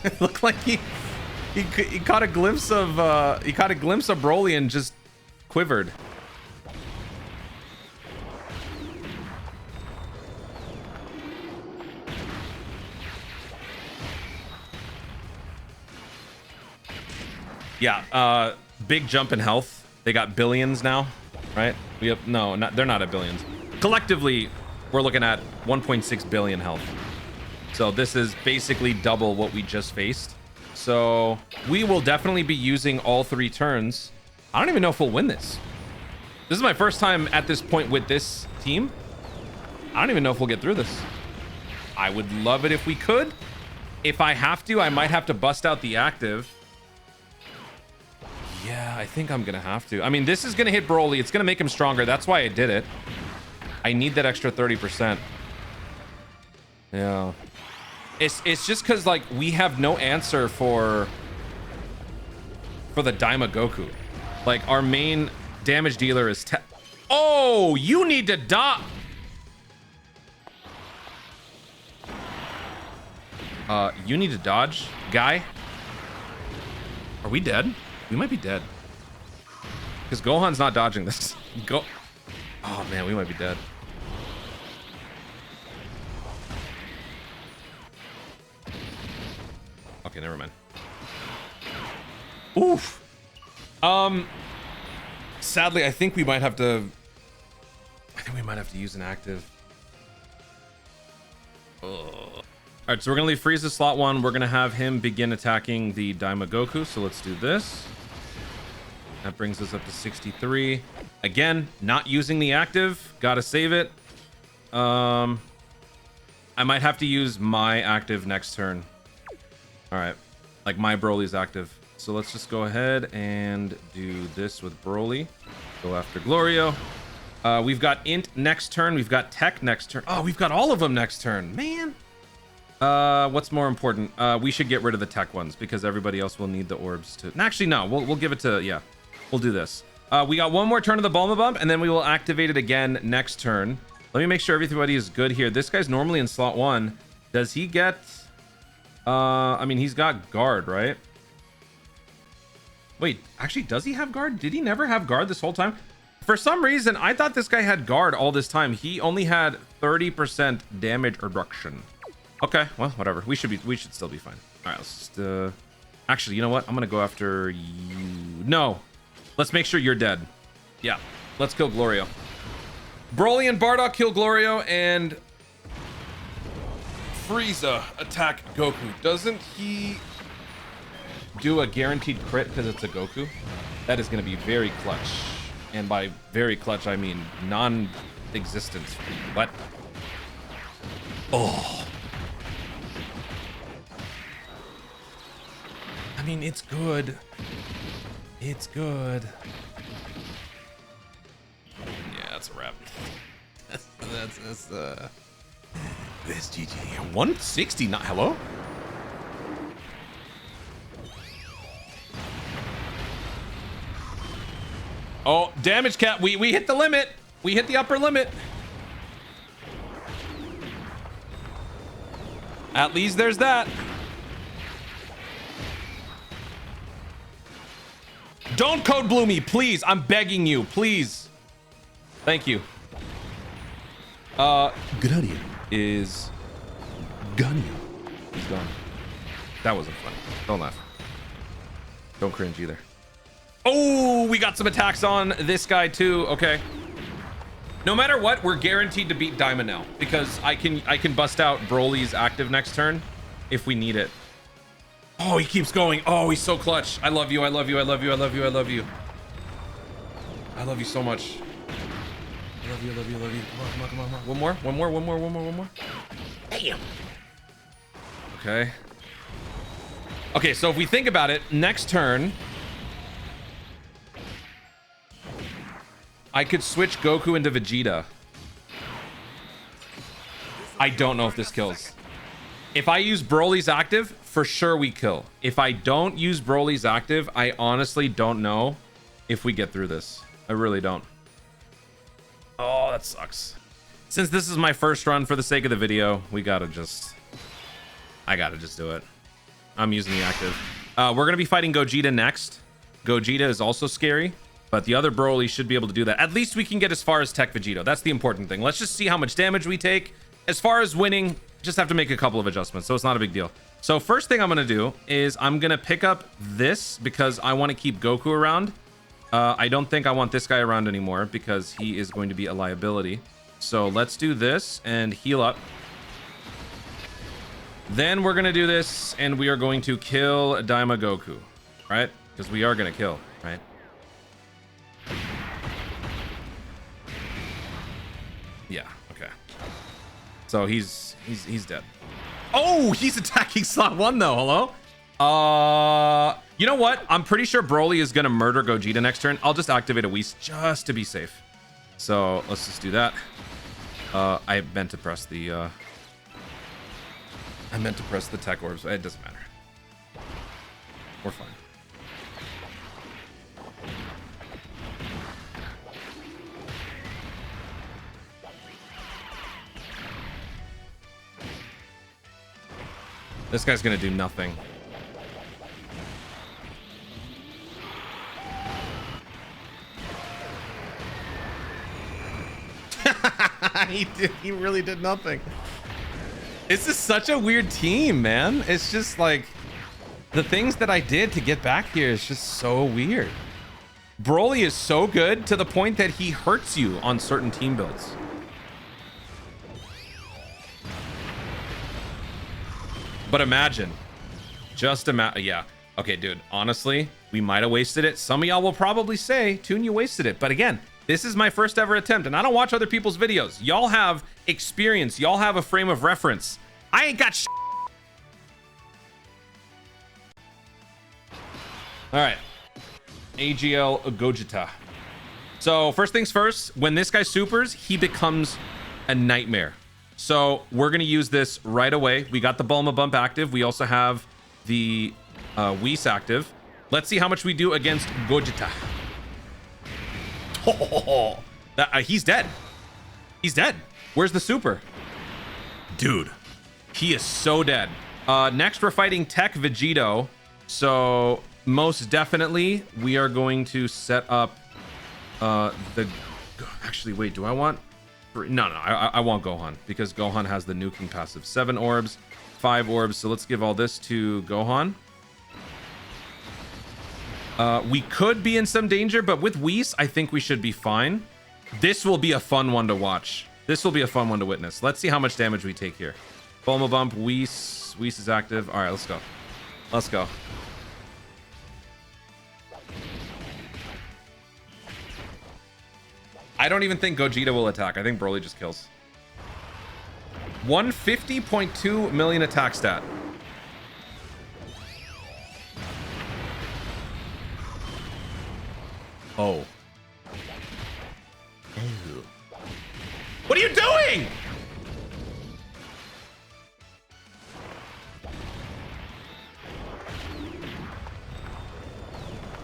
It looked like he caught a glimpse of Broly and just quivered. Yeah, big jump in health. They got billions now, right? We have they're not at billions. Collectively, we're looking at 1.6 billion health. So this is basically double what we just faced. So we will definitely be using all 3 turns. I don't even know if we'll win this. This is my first time at this point with this team. I don't even know if we'll get through this. I would love it if we could. If I have to, I might have to bust out the active. Yeah, I think I'm gonna have to. I mean, this is gonna hit Broly. It's gonna make him stronger. That's why I did it. I need that extra 30%. Yeah. It's just because, like, we have no answer for the Daima Goku. Like, our main damage dealer is Oh, you need to die. You need to dodge, guy. Are we dead? We might be dead. Because Gohan's not dodging this. Oh, man, we might be dead. Okay, never mind. Oof. Sadly, I think we might have to use an active. Ugh. All right, so we're gonna leave Frieza slot 1. We're gonna have him begin attacking the Daima Goku. So let's do this. That brings us up to 63. Again, not using the active. Gotta save it. I might have to use my active next turn. All right, like my Broly's active. So let's just go ahead and do this with Broly. Go after Glorio. We've got Int next turn. We've got Tech next turn. Oh, we've got all of them next turn, man. What's more important? We should get rid of the Tech ones because everybody else will need the orbs to. Actually, no. We'll give it to. Yeah, we'll do this. We got one more turn of the Bulma Bump, and then we will activate it again next turn. Let me make sure everybody is good here. This guy's normally in slot 1. Does he get? I mean, he's got guard, right? Wait, actually, does he have guard? Did he never have guard this whole time? For some reason, I thought this guy had guard all this time. He only had 30% damage reduction. Okay, well, whatever. We should still be fine. All right, let's just, actually, you know what? I'm gonna go after you. No, let's make sure you're dead. Yeah, let's kill Glorio. Broly and Bardock kill Glorio, and Frieza attack Goku. Doesn't he do a guaranteed crit because it's a Goku? That is going to be very clutch. And by very clutch, I mean non-existent. What? Oh. I mean, it's good. It's good. Yeah, that's a wrap. This GG. 169. Hello? Oh, damage cap. We hit the limit. We hit the upper limit. At least there's that. Don't code blue me, please. I'm begging you, please. Thank you. Gradia is gone. He's gone. That wasn't fun. Don't laugh. Don't cringe either. Oh, we got some attacks on this guy too. Okay. No matter what, we're guaranteed to beat Daima now because I can bust out Broly's active next turn if we need it. Oh, he keeps going. Oh, he's so clutch. I love you. I love you. I love you. I love you. I love you. I love you so much. I love you. I love you. I love you. Come on, come on, come on, come on. One more. One more. One more. One more. One more. Damn. Okay. Okay, so if we think about it, next turn, I could switch Goku into Vegeta. I don't know if this kills. If I use Broly's active, for sure we kill. If I don't use Broly's active, I honestly don't know if we get through this. I really don't. Oh, that sucks. Since this is my first run for the sake of the video, I gotta just do it. I'm using the active. We're gonna be fighting Gogeta next. Gogeta is also scary, but the other Broly should be able to do that. At least we can get as far as Tech Vegito. That's the important thing. Let's just see how much damage we take. As far as winning, just have to make a couple of adjustments, so it's not a big deal. So first thing I'm gonna do is I'm gonna pick up this because I want to keep Goku around. I don't think I want this guy around anymore because he is going to be a liability. So let's do this and heal up. Then we're gonna do this and we are going to kill Daima Goku, right? Because we are gonna kill, right? Yeah, okay. So he's dead. Oh, he's attacking slot 1 though. Hello? You know what? I'm pretty sure Broly is gonna murder Gogeta next turn. I'll just activate a Whis just to be safe. So let's just do that. I meant to press the tech orbs. It doesn't matter. We're fine. This guy's gonna do nothing. He really did nothing. This is such a weird team, man. It's just like the things that I did to get back here is just so weird. Broly is so good to the point that he hurts you on certain team builds. But imagine, yeah. Okay, dude, honestly, we might have wasted it. Some of y'all will probably say, Toon, you wasted it. But again, this is my first ever attempt, and I don't watch other people's videos. Y'all have experience. Y'all have a frame of reference. I ain't got shit. All right. AGL Gogeta. So first things first, when this guy supers, he becomes a nightmare. So we're going to use this right away. We got the Bulma Bump active. We also have the Whis active. Let's see how much we do against Gogeta. Oh, he's dead. He's dead. Where's the super? Dude, he is so dead. Next, we're fighting TEQ Vegito. So most definitely, we are going to set up Actually, wait, do I want... No, I want Gohan, because Gohan has the nuking passive. 7 orbs, 5 orbs. So let's give all this to Gohan. We could be in some danger, but with Whis, I think we should be fine. This will be a fun one to watch. This will be a fun one to witness. Let's see how much damage we take here. Bulma Bump, Whis is active. All right, let's go. Let's go. I don't even think Gogeta will attack. I think Broly just kills. 150.2 million attack stat. Oh. What are you doing?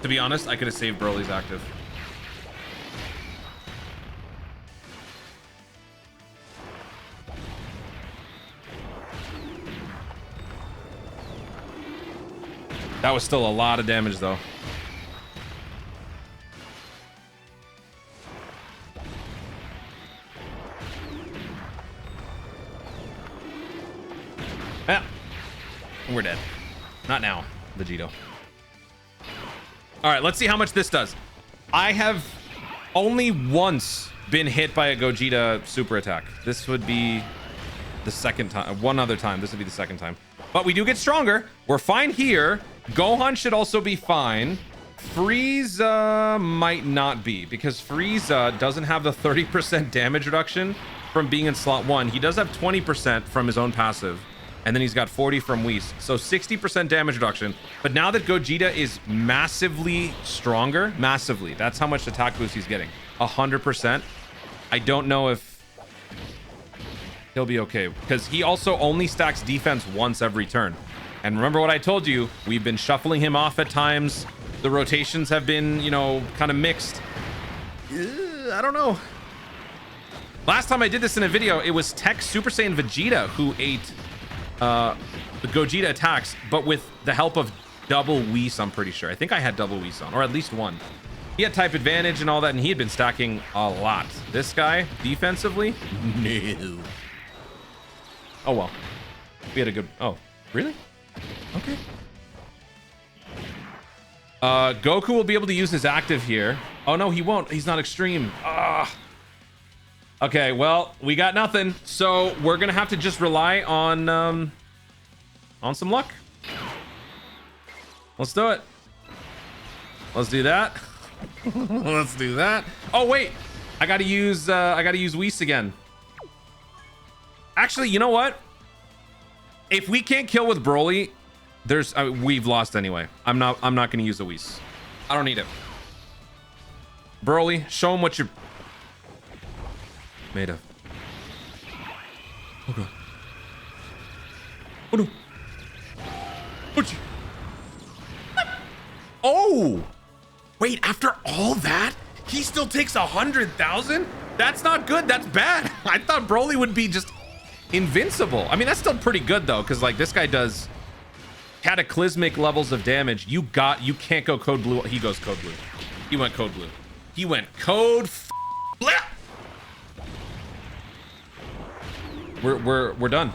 To be honest, I could have saved Broly's active. That was still a lot of damage, though. Yeah, we're dead. Not now, Vegito. All right, let's see how much this does. I have only once been hit by a Gogeta super attack. This would be the second time. One other time. This would be the second time. But we do get stronger. We're fine here. Gohan should also be fine. Frieza might not be, because Frieza doesn't have the 30% damage reduction from being in slot 1. He does have 20% from his own passive, and then he's got 40 from Whis. So 60% damage reduction. But now that Gogeta is massively stronger, massively, that's how much attack boost he's getting. 100%. I don't know if he'll be okay, because he also only stacks defense once every turn. And remember what I told you, we've been shuffling him off at times. The rotations have been, you know, kind of mixed. I don't know. Last time I did this in a video, it was TEQ Super Saiyan Vegeta who ate the Gogeta attacks, but with the help of double Whis, I'm pretty sure. I think I had double Whis on, or at least one. He had type advantage and all that, and he had been stacking a lot. This guy, defensively, no. Oh, well. We had a good... Oh, really? Okay. Goku will be able to use his active here. Oh, no, he won't. He's not extreme. Okay, well, we got nothing. So we're going to have to just rely on some luck. Let's do it. Let's do that. Let's do that. Oh, wait. I got to use Whis again. Actually, you know what? If we can't kill with Broly, there's we've lost anyway. I'm not going to use a Whis. I don't need it. Broly, show him what you're made of. Oh god. Oh no. Oh! Wait, after all that, he still takes 100,000? That's not good. That's bad. I thought Broly would be just invincible. I mean, that's still pretty good though, because like this guy does cataclysmic levels of damage. You can't go code blue. He goes code blue. He went code blue. He went code blue. We're done.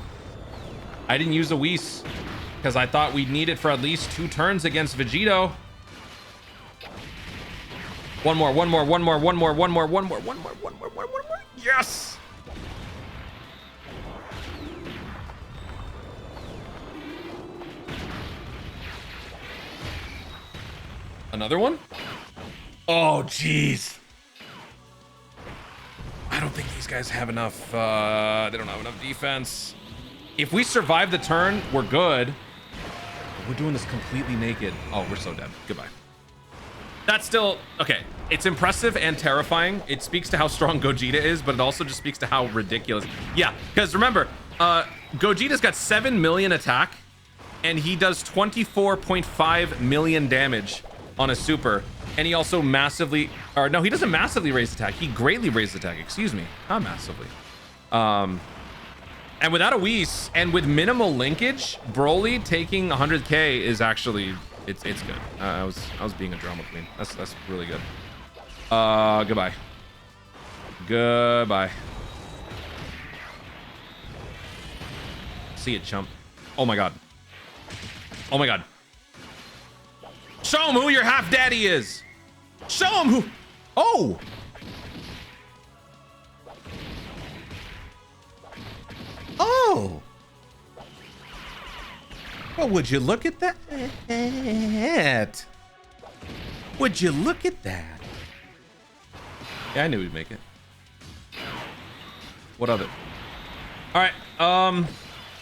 I didn't use a Whis because I thought we'd need it for at least 2 turns against Vegito. One more. Yes. Another one? Oh, jeez. I don't think these guys have enough. They don't have enough defense. If we survive the turn, we're good. We're doing this completely naked. Oh, we're so dead. Goodbye. That's still okay. It's impressive and terrifying. It speaks to how strong Gogeta is, but it also just speaks to how ridiculous. Yeah, because remember, Gogeta's got 7 million attack, and he does 24.5 million damage on a super. And he also massively, or no, he doesn't massively raise attack. He greatly raised attack. Excuse me, not massively. And without a Whis and with minimal linkage, Broly taking 100k is actually it's good. I was being a drama queen. That's really good. Goodbye. Goodbye. See it, chump. Oh my god. Oh my god. Show him who your half daddy is. Show him who. Oh. Oh. Well, would you look at that? Would you look at that? Yeah, I knew we'd make it. What of it? All right.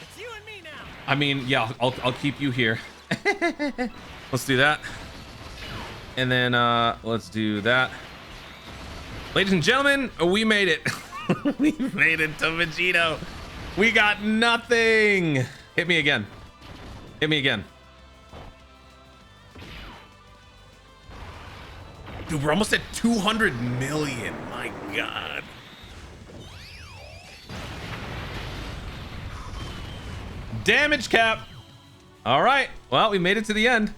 It's you and me now. I mean, yeah, I'll keep you here. Let's do that. And then let's do that. Ladies and gentlemen, we made it. We made it to Vegito. We got nothing. Hit me again. Hit me again. Dude, we're almost at 200 million. My god. Damage cap. All right. Well, we made it to the end.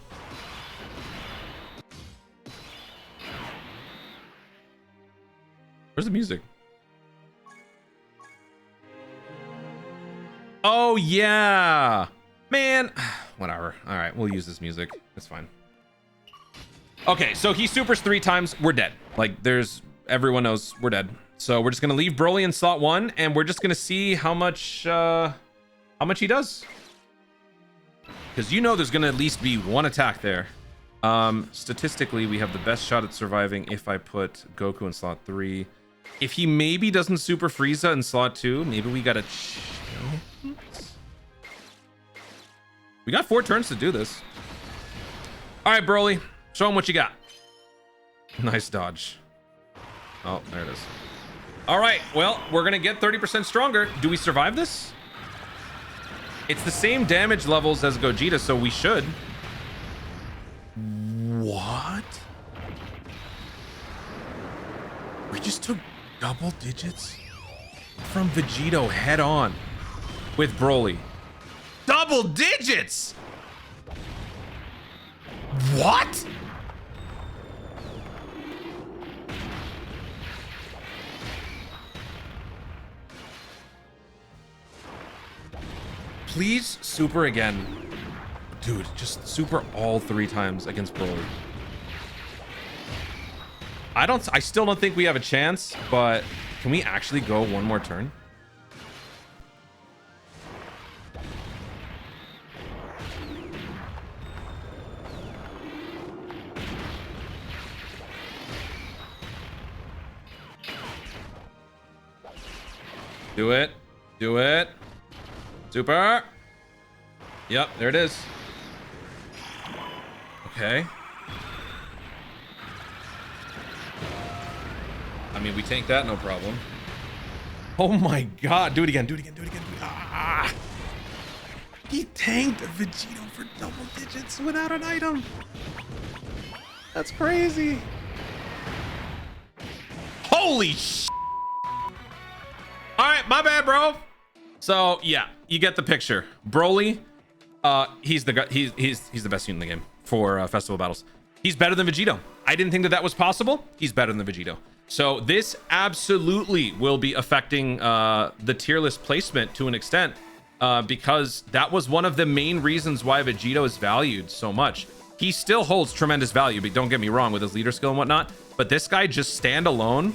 Where's the music? Oh, yeah. Man, whatever. All right, we'll use this music. It's fine. Okay, so he supers 3 times. We're dead. Like, everyone knows we're dead. So we're just going to leave Broly in slot 1, and we're just going to see how much he does. Because you know there's going to at least be 1 attack there. Statistically, we have the best shot at surviving if I put Goku in slot 3. If he maybe doesn't super Frieza in slot 2, maybe we got a chance. We got 4 turns to do this. All right, Broly, show him what you got. Nice dodge. Oh, there it is. All right, well, we're gonna get 30% stronger. Do we survive this? It's the same damage levels as Gogeta, so we should. What? We just took double digits from Vegito head on with Broly. Double digits! What? Please super again. Dude, just super all 3 times against Broly. I still don't think we have a chance, but can we actually go 1 more turn? Do it. Do it. Super. Yep, there it is. Okay. I mean, we tank that, no problem. Oh my god. Do it again. Do it again. Do it again. Ah! He tanked Vegito for double digits without an item. That's crazy. Holy sh! All right, my bad, bro. So yeah, you get the picture. Broly, he's the guy. He's the best unit in the game for festival battles. He's better than Vegito. I didn't think that that was possible. He's better than the Vegito. So this absolutely will be affecting the tier list placement to an extent, because that was one of the main reasons why Vegito is valued so much. He still holds tremendous value, but don't get me wrong with his leader skill and whatnot. But this guy just standalone,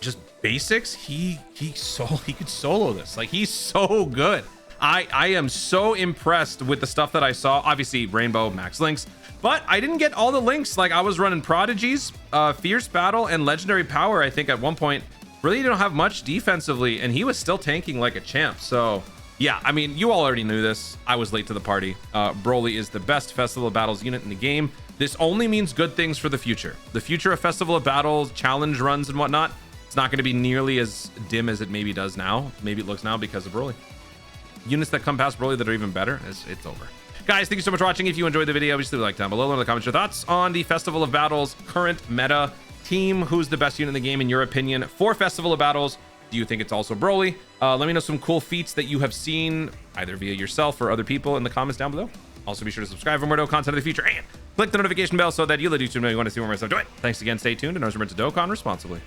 just basics, he could solo this. Like, he's so good. I am so impressed with the stuff that I saw. Obviously Rainbow max links, but I didn't get all the links. Like, I was running prodigies, fierce battle, and legendary power. I think at one point really don't have much defensively, and he was still tanking like a champ. So yeah, I mean, you all already knew this. I was late to the party. Broly is the best Festival of Battles unit in the game. This only means good things for the future. The future of Festival of Battles, challenge runs and whatnot, it's not going to be nearly as dim as it maybe does now. Maybe it looks now because of Broly. Units that come past Broly that are even better, it's over. Guys, thank you so much for watching. If you enjoyed the video, obviously leave a like down below. Leave in the comments your thoughts on the Festival of Battles current meta team. Who's the best unit in the game in your opinion for Festival of Battles? Do you think it's also Broly? Let me know some cool feats that you have seen either via yourself or other people in the comments down below. Also be sure to subscribe for more Dokkan content in the future and click the notification bell so that you'll let YouTube know you want to see more of my stuff. Do it. Thanks again. Stay tuned, and remember to Dokkan responsibly.